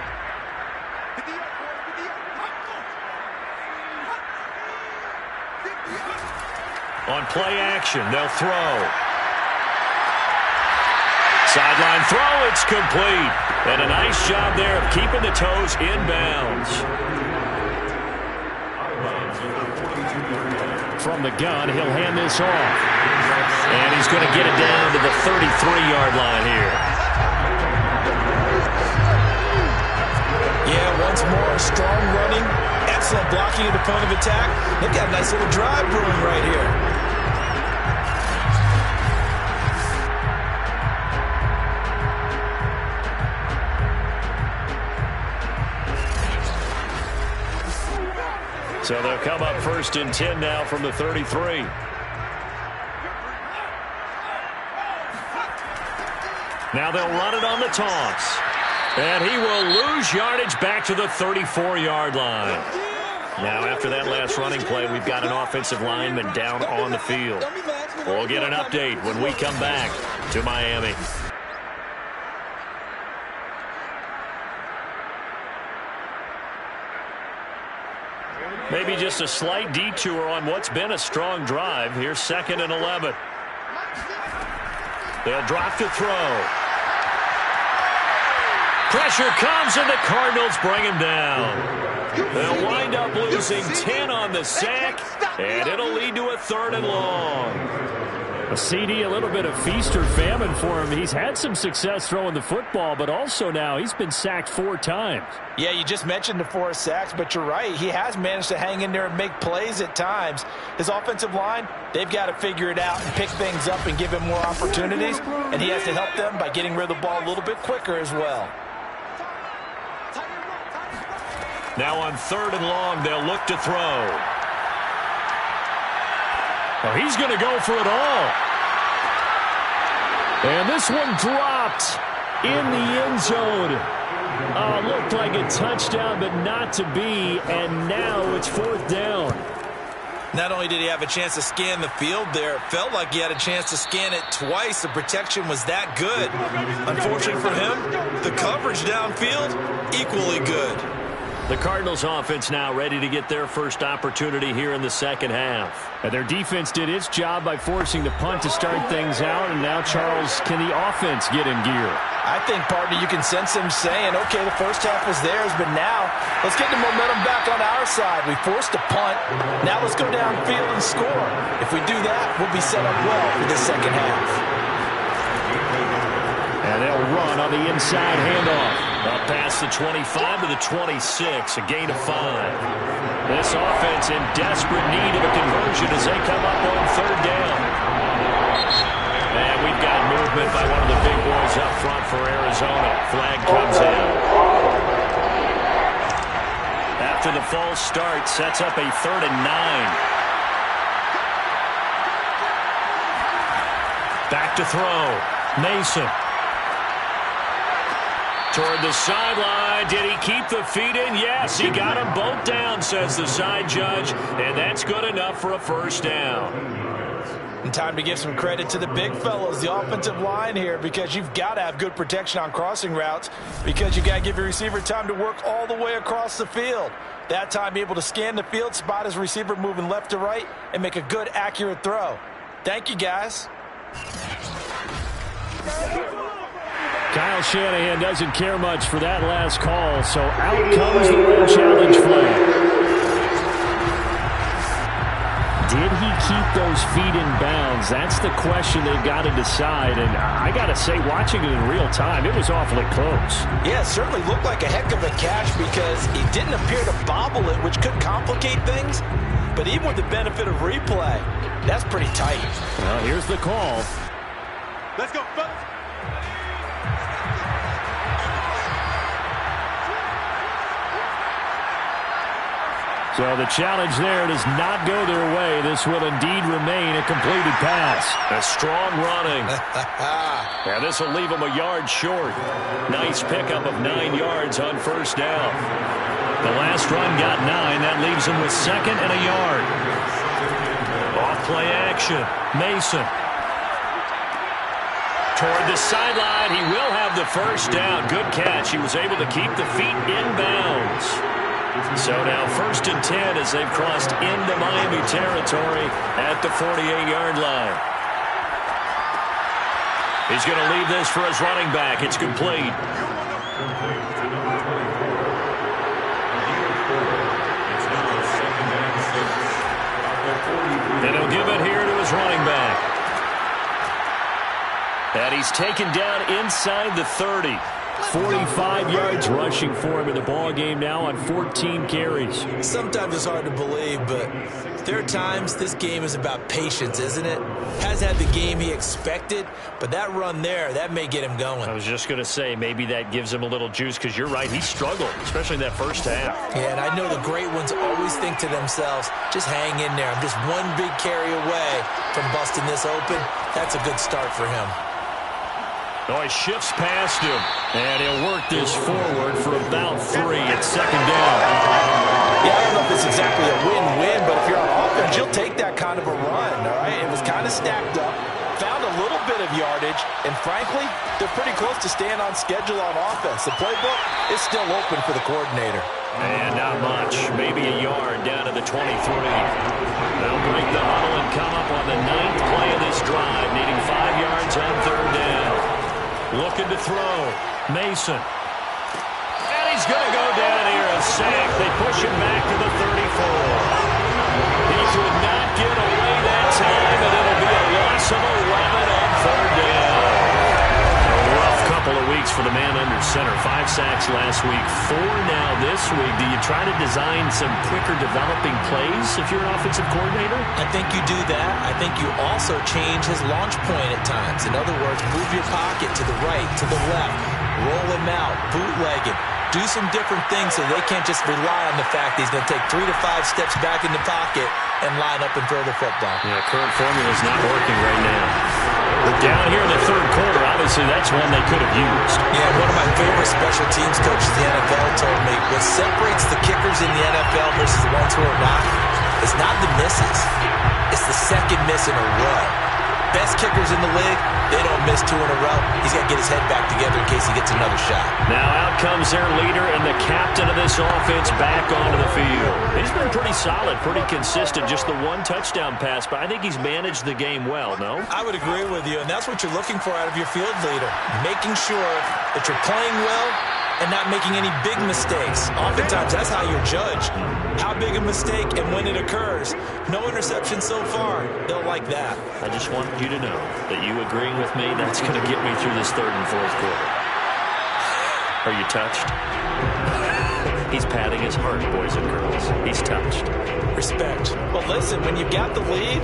B: On play action, they'll throw. Sideline throw, it's complete. And a nice job there of keeping the toes in bounds.
A: From the gun, he'll hand this off.
B: And he's going to get it down to the 33-yard line here.
C: Yeah, once more, strong running, excellent blocking at the point of attack. They've got a nice little drive brewing right here.
B: So they'll come up 1st and 10 now from the 33. Now they'll run it on the taunts. And he will lose yardage back to the 34-yard line. Now after that last running play, we've got an offensive lineman down on the field. We'll get an update when we come back to Miami. Maybe just a slight detour on what's been a strong drive. Here's 2nd and 11. They'll drop to throw. Pressure comes, and the Cardinals bring him down. They'll wind up losing 10 on the sack, and it'll lead to a 3rd and long.
A: A CD, a little bit of feast or famine for him. He's had some success throwing the football, but also now he's been sacked 4 times.
C: Yeah, you just mentioned the 4 sacks, but you're right. He has managed to hang in there and make plays at times. His offensive line, they've got to figure it out and pick things up and give him more opportunities, and he has to help them by getting rid of the ball a little bit quicker as well.
B: Now on 3rd and long, they'll look to throw.
A: Oh, he's going to go for it all. And this one dropped in the end zone. Looked like a touchdown, but not to be. And now it's 4th down.
C: Not only did he have a chance to scan the field there, it felt like he had a chance to scan it twice. The protection was that good. Unfortunately for him, the coverage downfield, equally good.
B: The Cardinals offense now ready to get their first opportunity here in the second half.
A: And their defense did its job by forcing the punt to start things out. And now, Charles, can the offense get in gear?
C: I think, partner, you can sense them saying, okay, the first half was theirs, but now let's get the momentum back on our side. We forced a punt. Now let's go downfield and score. If we do that, we'll be set up well for the second half.
A: And they'll run on the inside handoff.
B: Up past the 25 to the 26, a gain of 5. This offense in desperate need of a conversion as they come up on third down. And we've got movement by one of the big boys up front for Arizona. Flag comes in. After the false start, sets up a 3rd and 9. Back to throw. Mason. Toward the sideline. Did he keep the feet in? Yes, he got them both down, says the side judge. And that's good enough for a first down.
C: And time to give some credit to the big fellas, the offensive line here, because you've got to have good protection on crossing routes because you got to give your receiver time to work all the way across the field. That time, be able to scan the field, spot his receiver moving left to right, and make a good, accurate throw. Thank you, guys.
A: Kyle Shanahan doesn't care much for that last call, so out comes the rule challenge flag. Did he keep those feet in bounds? That's the question they've got to decide, and I got to say, watching it in real time, it was awfully close.
C: Yeah, it certainly looked like a heck of a catch because he didn't appear to bobble it, which could complicate things, but even with the benefit of replay, that's pretty tight.
A: Well, here's the call.
D: Let's go, fellas.
A: So the challenge there does not go their way. This will indeed remain a completed pass.
B: A strong running. And this will leave them a yard short. Nice pickup of 9 yards on first down. The last run got 9. That leaves them with 2nd and a yard. Off play action. Mason. Toward the sideline. He will have the first down. Good catch. He was able to keep the feet in bounds. So now 1st and 10 as they've crossed into Miami territory at the 48-yard line. He's going to leave this for his running back. It's complete. And he'll give it here to his running back. And he's taken down inside the 30. 45 yards rushing for him in the ball game now on 14 carries.
C: Sometimes it's hard to believe, but there are times this game is about patience, isn't it? Has had the game he expected, but that run there, that may get him going.
B: I was just going to say, maybe that gives him a little juice, because you're right, he struggled, especially in that first half.
C: Yeah, and I know the great ones always think to themselves, just hang in there. I'm just one big carry away from busting this open. That's a good start for him.
B: Oh, he shifts past him, and he'll work this forward for about 3 at 2nd down.
C: Yeah, I don't know if it's exactly a win-win, but if you're on offense, you'll take that kind of a run, all right? It was kind of stacked up, found a little bit of yardage, and frankly, they're pretty close to staying on schedule on offense. The playbook is still open for the coordinator.
B: And not much, maybe a yard down to the 23. They'll break the huddle and come up on the 9th play of this drive, needing 5 yards on 3rd down. Looking to throw. Mason. And he's going to go down here, a sack. They push him back to the 34. He could not get away that time, and it'll be a loss of 11 on 3rd down. A rough couple of weeks for the man under center. 5 sacks last week, 4 now this week. Do you try to design some quicker developing plays if you're an offensive coordinator?
C: I think you do that. I think you also change his launch point at times. In other words, move your pocket to the right, to the left, roll him out, bootleg him. Do some different things so they can't just rely on the fact that he's going to take 3 to 5 steps back in the pocket and line up and throw the football.
B: Yeah, current formula is not working right now. But down here in the 3rd quarter, obviously that's one they could have used.
C: Yeah, one of my favorite special teams coaches in the NFL told me what separates the kickers in the NFL versus the ones who are not, it's not the misses. It's the second miss in a row. best kickers in the league, they don't miss 2 in a row. He's got to get his head back together in case he gets another shot.
B: Now out comes their leader and the captain of this offense back onto the field. He's been pretty solid, pretty consistent. Just the 1 touchdown pass, but I think he's managed the game well, no?
C: I would agree with you, and that's what you're looking for out of your field leader. Making sure that you're playing well and not making any big mistakes. Oftentimes, that's how you're judged. How big a mistake and when it occurs. No interception so far. They'll like that.
B: I just want you to know that you agreeing with me, that's going to get me through this 3rd and 4th quarter. Are you touched? He's patting his heart, boys and girls. He's touched.
C: Respect. But listen, when you've got the lead,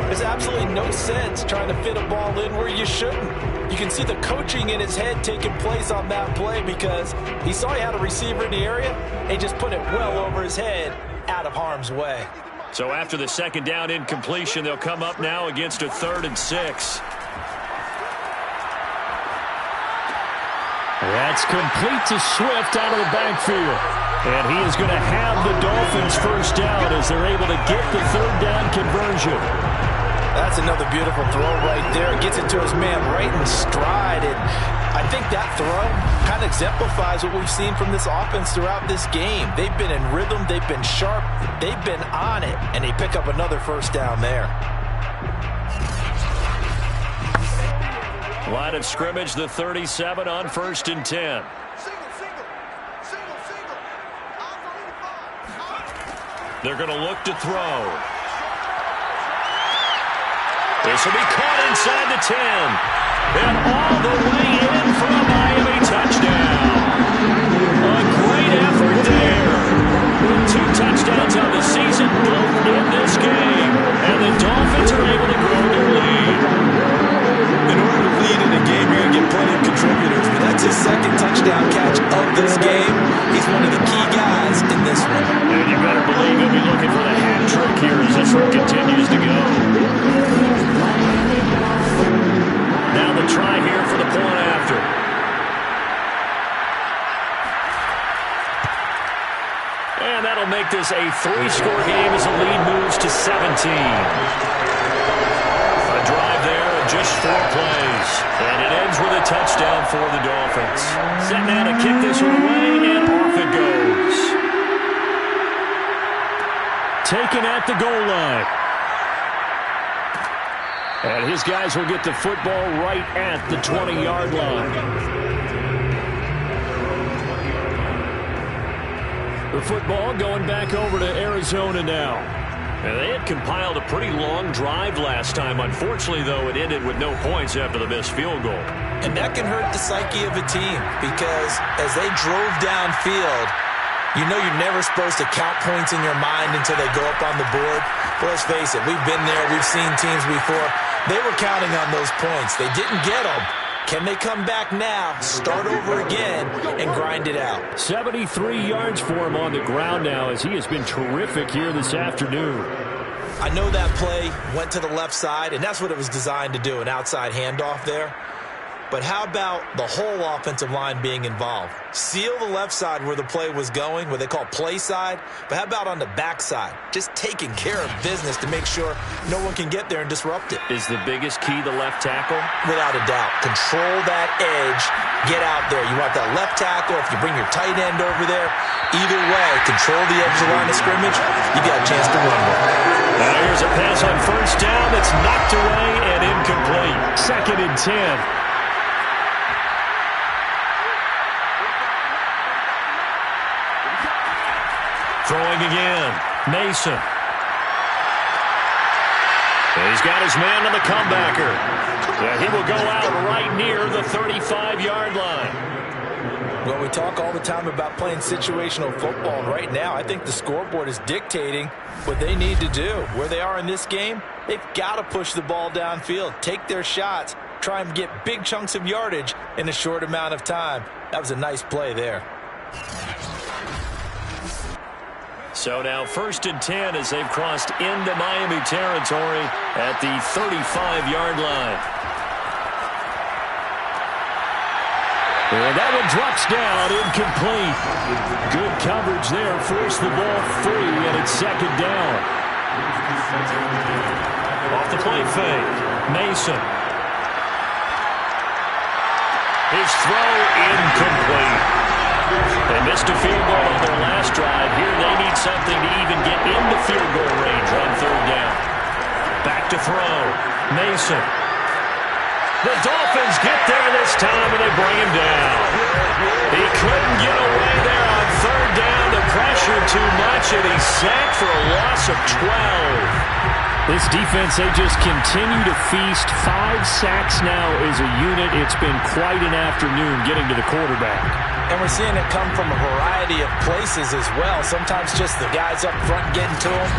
C: there's absolutely no sense trying to fit a ball in where you shouldn't. You can see the coaching in his head taking place on that play because he saw he had a receiver in the area and he just put it well over his head out of harm's way.
B: So after the 2nd down incompletion, they'll come up now against a 3rd and 6.
A: That's complete to Swift out of the backfield. And he is going to have the Dolphins first down as they're able to get the 3rd down conversion.
C: That's another beautiful throw right there. Gets it to his man right in stride. And I think that throw kind of exemplifies what we've seen from this offense throughout this game. They've been in rhythm. They've been sharp. They've been on it. And they pick up another first down there.
B: Line of scrimmage, the 37 on 1st and 10. They're going to look to throw. This will be caught inside the 10. And all the way in for a Miami touchdown. A great effort there. 2 touchdowns on the season, both in this game. And the Dolphins are able to grow their lead.
C: In order to lead in a game, you're going to get plenty of contributors. But that's his 2nd touchdown catch of this game. He's one of the key guys in this one.
B: And you better believe he'll be looking for the hat trick here as this one continues to go. Now the try here for the point after. And that'll make this a 3-score game as the lead moves to 17. A drive there of just 4 plays. And it ends with a touchdown for the Dolphins. Set now to kick this one away, and off it goes.
A: Taken at the goal line. And his guys will get the football right at the 20-yard line. The football going back over to Arizona now.
B: And they had compiled a pretty long drive last time. Unfortunately, though, it ended with no points after the missed field goal.
C: And that can hurt the psyche of a team because as they drove downfield, you know you're never supposed to count points in your mind until they go up on the board. But let's face it, we've been there. We've seen teams before. They were counting on those points. They didn't get them. Can they come back now, start over again, and grind it out?
A: 73 yards for him on the ground now as he has been terrific here this afternoon.
C: I know that play went to the left side, and that's what it was designed to do, an outside handoff there. But how about the whole offensive line being involved? Seal the left side where the play was going, what they call play side. But how about on the back side? Just taking care of business to make sure no one can get there and disrupt it.
B: Is the biggest key the left tackle?
C: Without a doubt. Control that edge. Get out there. You want that left tackle. If you bring your tight end over there, either way, control the edge of the line of scrimmage. You got a chance to run with it.
B: Now here's a pass on 1st down that's knocked away and incomplete.
A: 2nd and 10.
B: Throwing again, Mason. And he's got his man on the comebacker. And he will go out right near the 35-yard line.
C: Well, we talk all the time about playing situational football, and right now I think the scoreboard is dictating what they need to do. Where they are in this game, they've got to push the ball downfield, take their shots, try and get big chunks of yardage in a short amount of time. That was a nice play there.
B: So now 1st and 10 as they've crossed into Miami territory at the 35-yard line.
A: And that one drops down, incomplete. Good coverage there, forced the ball free, and it's 2nd down.
B: Off the play fake. Mason. His throw incomplete. They missed a field goal on their last drive. Here they need something to even get into field goal range on third down. Back to throw. Mason. The Dolphins get there this time, and they bring him down. He couldn't get away there on third down. The pressure too much, and he's sacked for a loss of 12.
A: This defense, they just continue to feast. 5 sacks now as a unit. It's been quite an afternoon getting to the quarterback.
C: And we're seeing it come from a variety of places as well. Sometimes just the guys up front getting to him.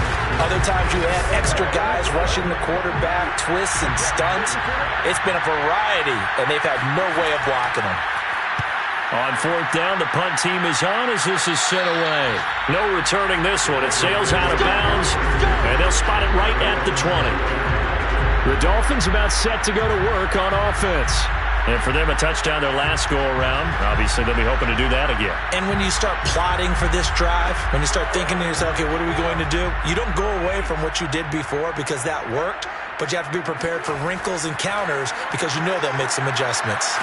C: Other times you add extra guys rushing the quarterback, twists and stunts. It's been a variety, and they've had no way of blocking him.
B: On fourth down, the punt team is on as this is sent away. No returning this one. It sails out of bounds, and they'll spot it right at the 20.
A: The Dolphins about set to go to work on offense.
B: And for them, a touchdown their last go-around. Obviously, they'll be hoping to do that again.
C: And when you start plotting for this drive, when you start thinking to yourself, okay, what are we going to do? You don't go away from what you did before because that worked, but you have to be prepared for wrinkles and counters because you know they'll make some adjustments.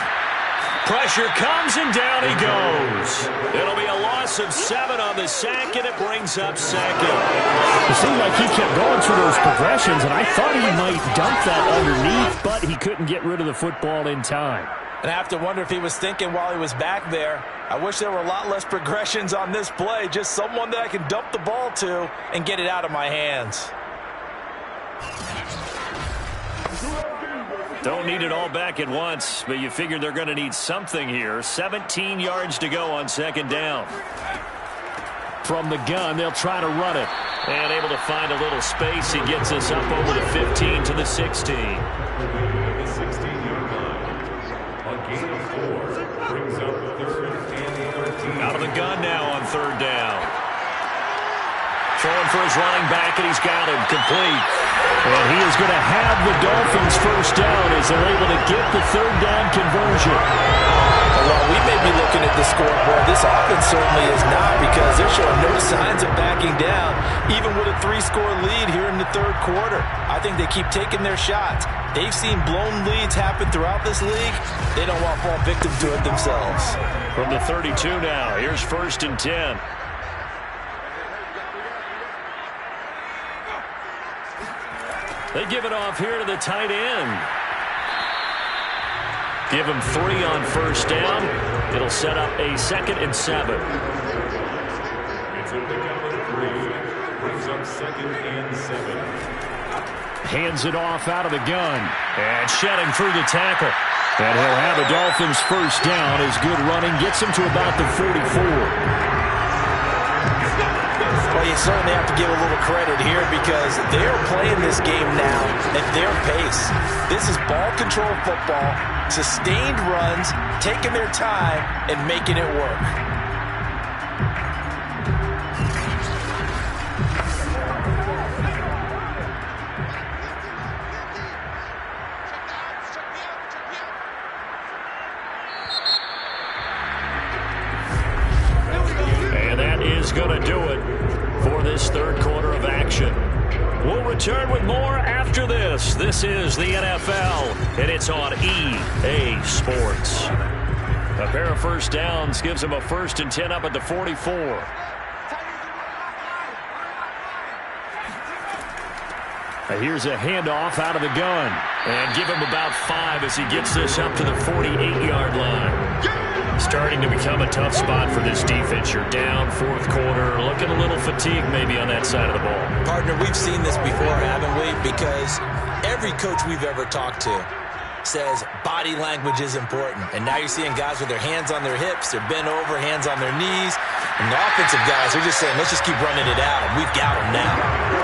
B: Pressure comes, and down he goes. It'll be a loss of 7 on the sack, and it brings up second.
A: It seemed like he kept going through those progressions, and I thought he might dump that underneath, but he couldn't get rid of the football in time.
C: And I have to wonder if he was thinking while he was back there, I wish there were a lot less progressions on this play, just someone that I can dump the ball to and get it out of my hands.
B: Don't need it all back at once, but you figure they're going to need something here. 17 yards to go on second down.
A: From the gun, they'll try to run it.
B: And able to find a little space. He gets us up over the 15 to the 16.
D: The 16-yard line. A gain of 4 brings up 3rd and 13.
B: Out of the gun now on third down. Throwing for his running back, and he's got him complete.
A: And he is going to have the Dolphins first down as they're able to get the third down conversion.
C: Well, we may be looking at the scoreboard. This offense certainly is not because they're showing no signs of backing down, even with a 3-score lead here in the third quarter. I think they keep taking their shots. They've seen blown leads happen throughout this league. They don't want to fall victim to it themselves.
B: From the 32 now, here's 1st and 10. They give it off here to the tight end. Give him 3 on first down. It'll set up a 2nd and 7.
D: It's a pickup of 3. Brings up 2nd and 7.
A: Hands it off out of the gun.
B: And shedding through the tackle.
A: And he'll have a Dolphins first down as good running gets him to about the 44.
C: Well, you certainly have to give a little credit here because they're playing this game now at their pace. This is ball control football, sustained runs, taking their time, and making it work.
B: And that is going to do it for this third quarter of action. We'll return with more after this. This is the NFL, and it's on EA Sports. A pair of first downs gives them a 1st and 10 up at the 44.
A: Here's a handoff out of the gun.
B: And give him about 5 as he gets this up to the 48-yard line. Starting to become a tough spot for this defense. You're down fourth quarter, looking a little fatigued maybe on that side of the ball.
C: Partner, we've seen this before, haven't we? Because every coach we've ever talked to says body language is important. And now you're seeing guys with their hands on their hips, they're bent over, hands on their knees. And the offensive guys are just saying, let's just keep running it out. We've got them now.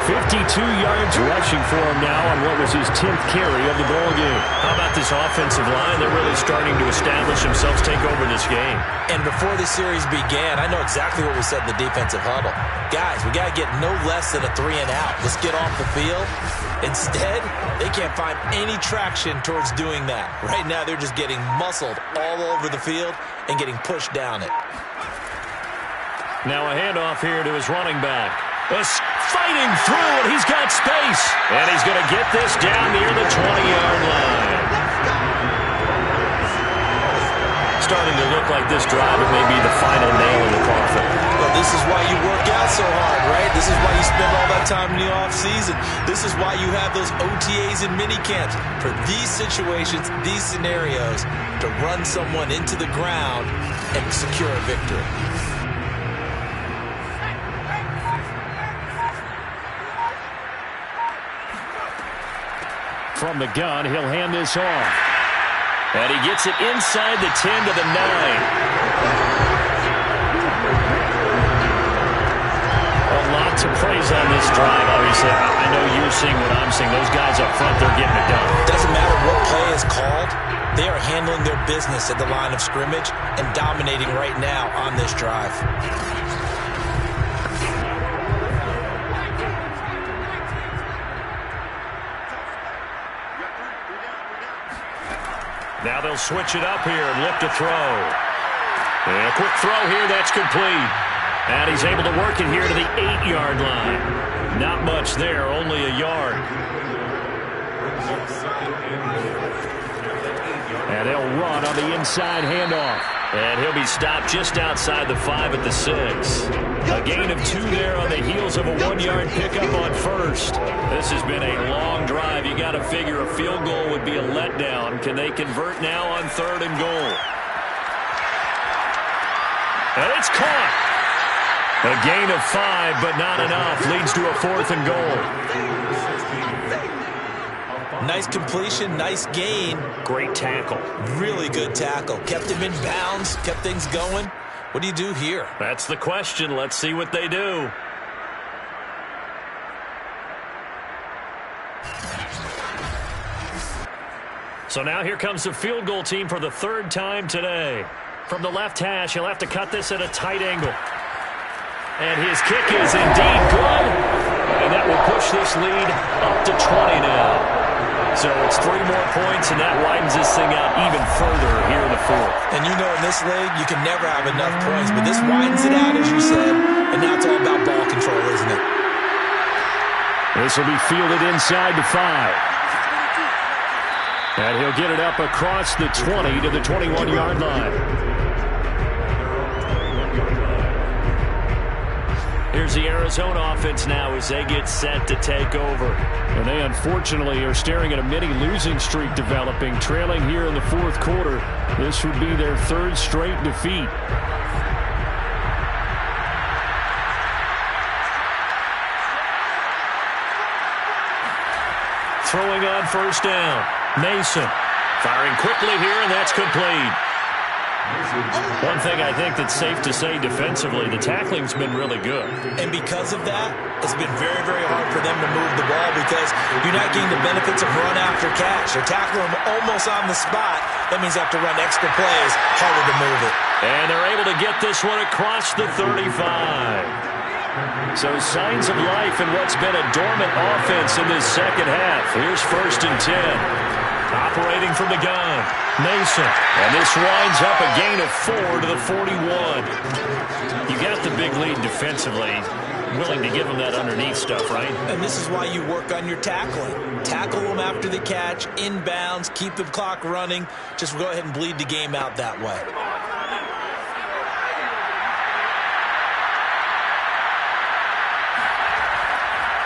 A: 52 yards rushing for him now on what was his 10th carry of the ball game.
B: How about this offensive line? They're really starting to establish themselves, take over this game.
C: And before this series began, I know exactly what we said in the defensive huddle. Guys, we got to get no less than a 3 and out. Let's get off the field. Instead, they can't find any traction towards doing that. Right now, they're just getting muscled all over the field and getting pushed down it.
B: Now a handoff here to his running back. Fighting through, and he's got space. And he's going to get this down near the 20-yard like this drive may be the final nail in the coffin.
C: Well, this is why you work out so hard, right? This is why you spend all that time in the offseason. This is why you have those OTAs and mini camps. For these situations, these scenarios, to run someone into the ground and secure a victory.
A: From the gun, he'll hand this off. And he gets it inside the 10 to the 9. A lot to praise on this drive, obviously. I know you're seeing what I'm seeing. Those guys up front, they're getting it done.
C: Doesn't matter what play is called. They are handling their business at the line of scrimmage and dominating right now on this drive.
B: Now they'll switch it up here and look to throw. And a quick throw here, that's complete. And he's able to work it here to the 8-yard line. Not much there, only a yard.
A: And they'll run on the inside handoff.
B: And he'll be stopped just outside the 5 at the 6. A gain of 2 there on the heels of a 1-yard pickup on first. This has been a long drive. You got to figure a field goal would be a letdown. Can they convert now on 3rd and goal? And it's caught. A gain of 5, but not enough. Leads to a 4th and goal.
C: Nice completion, nice gain.
B: Great tackle.
C: Really good tackle. Kept him in bounds, kept things going. What do you do here?
B: That's the question. Let's see what they do. So now here comes the field goal team for the 3rd time today. From the left hash, he'll have to cut this at a tight angle. And his kick is indeed good. And that will push this lead up to 20 now. So it's 3 more points, and that widens this thing out even further here in the 4th.
C: And you know in this league, you can never have enough points. But this widens it out, as you said. And now it's all about ball control, isn't it?
A: This will be fielded inside the 5. And he'll get it up across the 20 to the 21-yard line.
B: Here's the Arizona offense now as they get set to take over.
A: And they unfortunately are staring at a mini losing streak developing, trailing here in the 4th quarter. This would be their 3rd straight defeat.
B: Throwing on 1st down. Mason firing quickly here, and that's complete. One thing I think that's safe to say defensively, the tackling's been really good.
C: And because of that, it's been very, very hard for them to move the ball because you're not getting the benefits of run after catch. They're tackling them almost on the spot. That means they have to run extra plays, harder to move it.
B: And they're able to get this one across the 35. So signs of life in what's been a dormant offense in this 2nd half. Here's 1st and 10. Operating from the gun, Mason. And this winds up a gain of 4 to the 41. You got the big lead defensively. Willing to give them that underneath stuff, right?
C: And this is why you work on your tackling. Tackle them after the catch, inbounds, keep the clock running. Just go ahead and bleed the game out that way.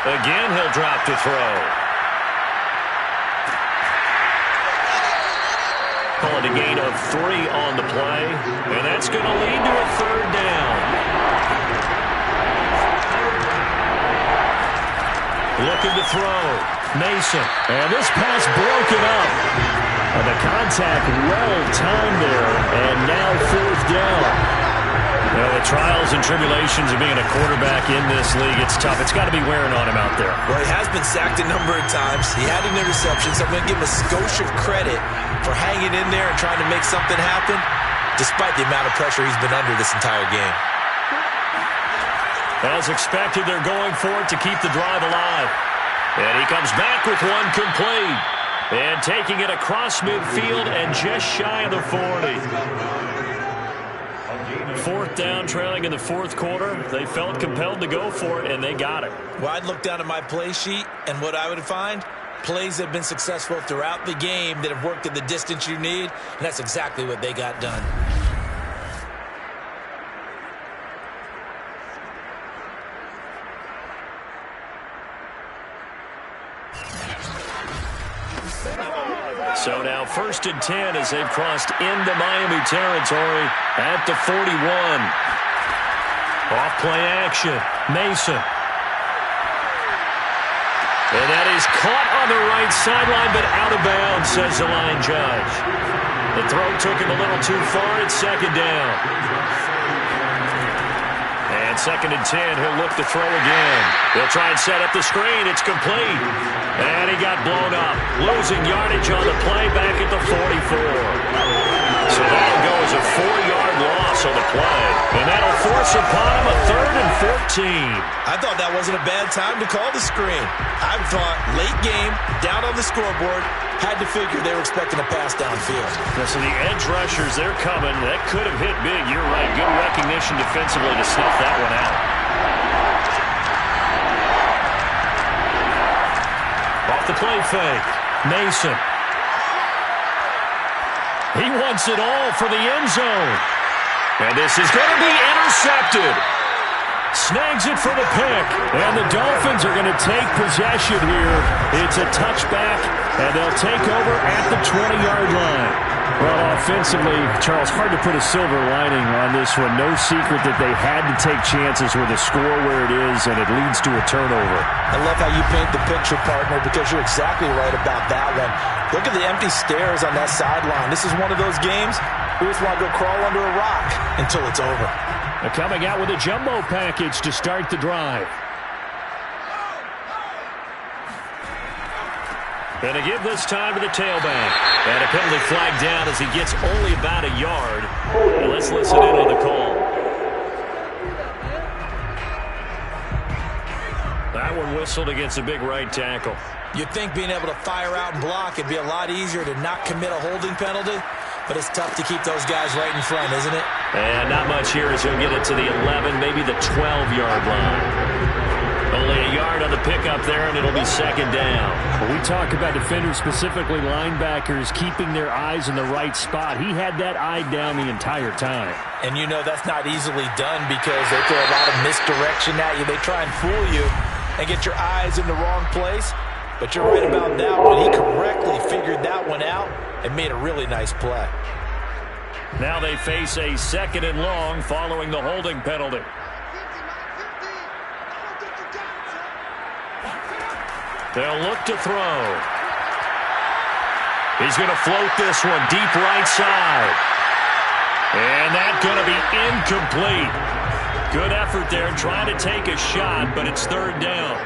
B: Again, he'll drop to throw. Call it a gain of 3 on the play, and that's going to lead to a 3rd down. Looking to throw. Mason. And this pass broken up. And the contact well timed there, and now 4th down. Well, the trials and tribulations of being a quarterback in this league, it's tough. It's got to be wearing on him out there.
C: Well, he has been sacked a number of times. He had an interception, so I'm going to give him a skosh of credit for hanging in there and trying to make something happen, despite the amount of pressure he's been under this entire game.
B: As expected, they're going for it to keep the drive alive. And he comes back with one complete. And taking it across midfield and just shy of the 40. 4th down, trailing in the 4th quarter. They felt compelled to go for it, and they got it.
C: Well, I'd look down at my play sheet, and what I would find, plays that have been successful throughout the game that have worked at the distance you need, and that's exactly what they got done.
B: So now 1st and 10 as they've crossed into Miami territory at the 41. Off play action. Mason. And that is caught on the right sideline, but out of bounds, says the line judge. The throw took him a little too far. It's 2nd down. And 2nd and 10, he'll look to throw again. They'll try and set up the screen. It's complete. And he got blown up. Losing yardage on the play back at the 44. So that'll go as a 4-yard loss on the play. And that'll force upon him a 3rd and 14.
C: I thought that wasn't a bad time to call the screen. I thought late game, down on the scoreboard, had to figure they were expecting a pass downfield.
B: So the edge rushers, they're coming. That could have hit big. You're right. Good recognition defensively to snuff that one out. Off the play fake. Mason. He wants it all for the end zone. And this is going to be intercepted. Snags it for the pick. And the Dolphins are going to take possession here. It's a touchback, and they'll take over at the 20-yard line. Well, offensively, Charles, hard to put a silver lining on this one. No secret that they had to take chances with a score where it is, and it leads to a turnover.
C: I love how you paint the picture, partner, because you're exactly right about that one. Look at the empty stairs on that sideline. This is one of those games we just want to go crawl under a rock until it's over.
B: They're coming out with a jumbo package to start the drive. And to give this time to the tailback. And a penalty flag down as he gets only about a yard. And let's listen in on the call. That one whistled against a big right tackle.
C: You'd think being able to fire out and block it'd be a lot easier to not commit a holding penalty, but it's tough to keep those guys right in front, isn't it?
B: And not much here as he'll get it to the 11, maybe the 12-yard line. Only a yard on the pickup there, and it'll be 2nd down.
A: When we talk about defenders, specifically linebackers, keeping their eyes in the right spot, he had that eye down the entire time.
C: And you know that's not easily done because they throw a lot of misdirection at you. They try and fool you and get your eyes in the wrong place. But you're right about that one. He correctly figured that one out and made a really nice play.
B: Now they face a 2nd and long following the holding penalty. They'll look to throw. He's going to float this one deep right side. And that's going to be incomplete. Good effort there trying to take a shot, but it's 3rd down.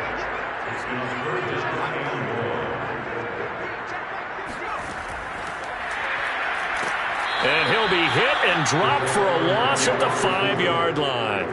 B: And he'll be hit and dropped for a loss at the 5-yard line.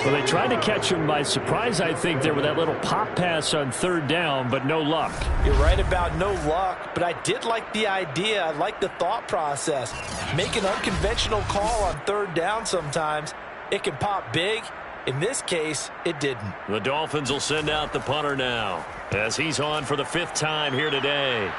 A: Well, they tried to catch him by surprise, I think, there with that little pop pass on 3rd down, but no luck.
C: You're right about no luck, but I did like the idea. I like the thought process. Make an unconventional call on 3rd down sometimes. It can pop big. In this case, it didn't.
B: The Dolphins will send out the punter now as he's on for the 5th time here today.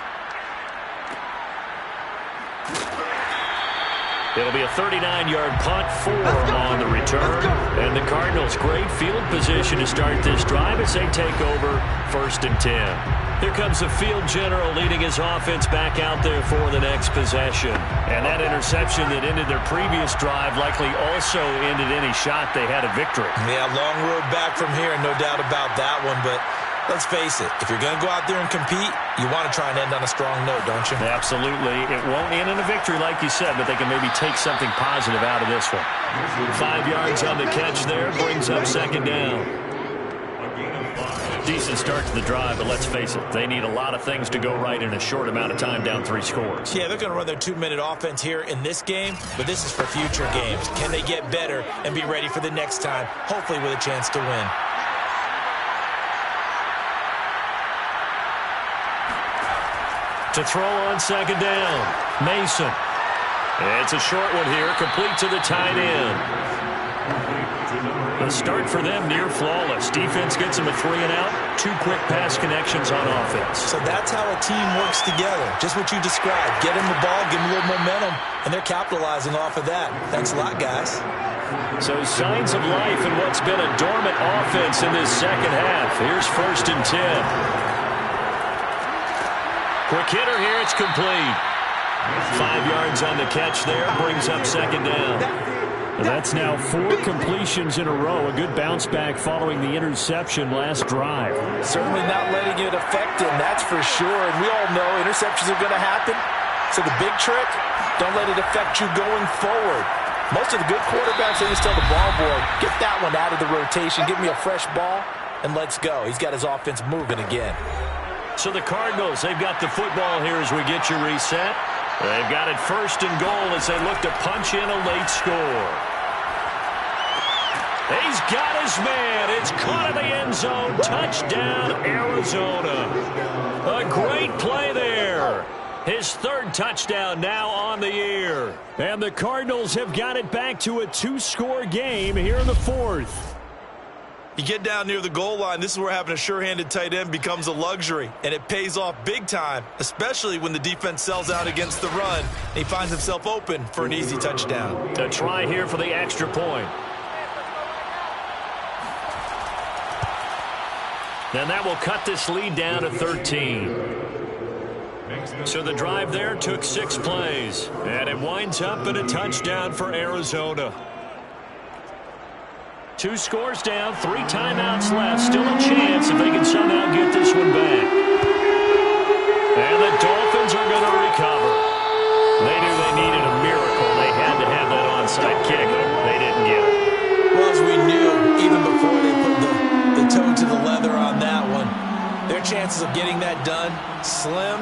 B: It'll be a 39-yard punt, 4 on the return. And the Cardinals, great field position to start this drive as they take over 1st and 10. Here comes the field general leading his offense back out there for the next possession. And that interception that ended their previous drive likely also ended any shot they had a victory.
C: Yeah, long road back from here, no doubt about that one, but let's face it, if you're going to go out there and compete, you want to try and end on a strong note, don't you?
B: Absolutely. It won't end in a victory like you said, but they can maybe take something positive out of this one. 5 yards on the catch there, brings up 2nd down. Decent start to the drive, but let's face it, they need a lot of things to go right in a short amount of time, down 3 scores.
C: Yeah, they're going to run their 2-minute offense here in this game, but this is for future games. Can they get better and be ready for the next time, hopefully with a chance to win?
B: To throw on 2nd down, Mason. It's a short one here, complete to the tight end. The start for them near flawless. Defense gets them a 3-and-out, 2 quick pass connections on offense.
C: So that's how a team works together. Just what you described. Get them the ball, give them a little momentum, and they're capitalizing off of that. Thanks a lot, guys.
B: So signs of life in what's been a dormant offense in this 2nd half. Here's 1st and 10. Quick hitter here. It's complete. 5 yards on the catch there. Brings up second down.
A: That's now 4 completions in a row. A good bounce back following the interception last drive.
C: Certainly not letting it affect him, that's for sure. And we all know interceptions are going to happen. So the big trick, don't let it affect you going forward. Most of the good quarterbacks, they just tell the ball boy, get that one out of the rotation, give me a fresh ball, and let's go. He's got his offense moving again.
B: So the Cardinals, they've got the football here as we get you reset. They've got it first and goal as they look to punch in a late score. He's got his man. It's caught in the end zone. Touchdown, Arizona. A great play there. His 3rd touchdown now on the year.
A: And the Cardinals have got it back to a 2-score game here in the 4th.
C: You get down near the goal line, this is where having a sure-handed tight end becomes a luxury, and it pays off big time, especially when the defense sells out against the run, and he finds himself open for an easy touchdown.
B: A try here for the extra point. And that will cut this lead down to 13. So the drive there took 6 plays, and it winds up in a touchdown for Arizona. 2 scores down, 3 timeouts left. Still a chance if they can somehow get this one back. And the Dolphins are going to recover. They knew they needed a miracle. They had to have that onside kick. They didn't get it.
C: Well, as we knew, even before they put the toe to the leather on that one, their chances of getting that done, slim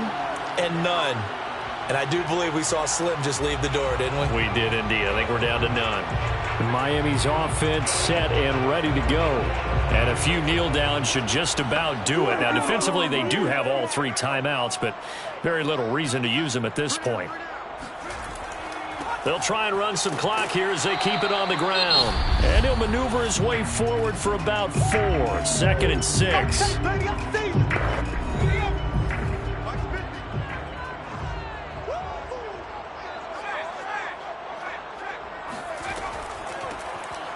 C: and none. And I do believe we saw Slim just leave the door, didn't we?
B: We did indeed. I think we're down to none.
A: Miami's offense set and ready to go.
B: And a few kneel downs should just about do it. Now, defensively, they do have all 3 timeouts, but very little reason to use them at this point. They'll try and run some clock here as they keep it on the ground.
A: And he'll maneuver his way forward for about 4. 2nd and 6.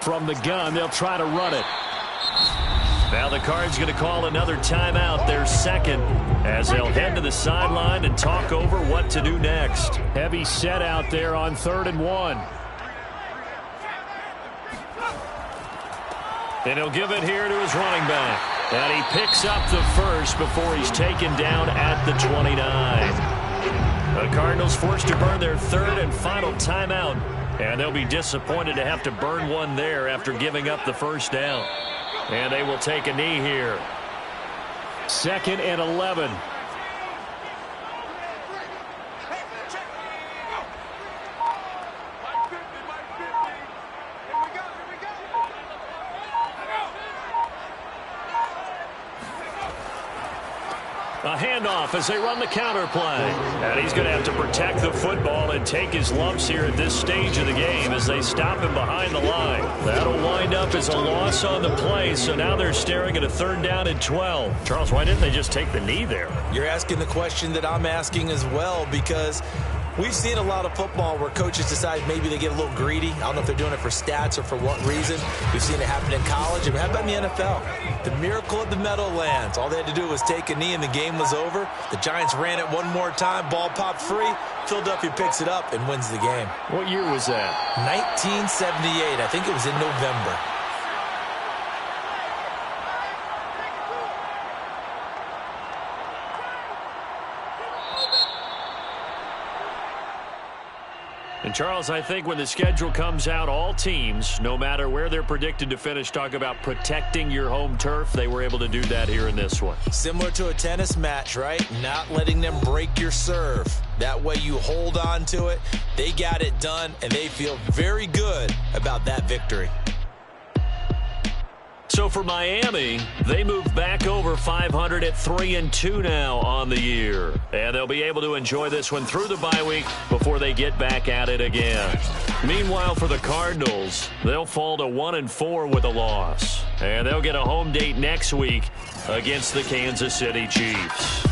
A: From the gun, they'll try to run it.
B: Now the Cards going to call another timeout, their 2nd, as they'll head to the sideline and talk over what to do next.
A: Heavy set out there on 3rd and 1.
B: And he'll give it here to his running back. And he picks up the first before he's taken down at the 29. The Cardinals forced to burn their 3rd and final timeout. And they'll be disappointed to have to burn one there after giving up the first down. And they will take a knee here.
A: 2nd and 11.
B: A handoff as they run the counter play. And he's going to have to protect the football and take his lumps here at this stage of the game as they stop him behind the line. That'll wind up as a loss on the play, so now they're staring at a 3rd down and 12. Charles, why didn't they just take the knee there?
C: You're asking the question that I'm asking as well, because we've seen a lot of football where coaches decide maybe they get a little greedy. I don't know if they're doing it for stats or for what reason. We've seen it happen in college. And how about in the NFL? The miracle of the Meadowlands. All they had to do was take a knee and the game was over. The Giants ran it one more time. Ball popped free. Philadelphia picks it up and wins the game.
B: What year was that?
C: 1978. I think it was in November.
B: And, Charles, I think when the schedule comes out, all teams, no matter where they're predicted to finish, talk about protecting your home turf. They were able to do that here in this one.
C: Similar to a tennis match, right? Not letting them break your serve. That way you hold on to it. They got it done, and they feel very good about that victory.
B: So for Miami, they move back over 500 at 3-2 now on the year. And they'll be able to enjoy this one through the bye week before they get back at it again. Meanwhile, for the Cardinals, they'll fall to 1-4 with a loss. And they'll get a home date next week against the Kansas City Chiefs.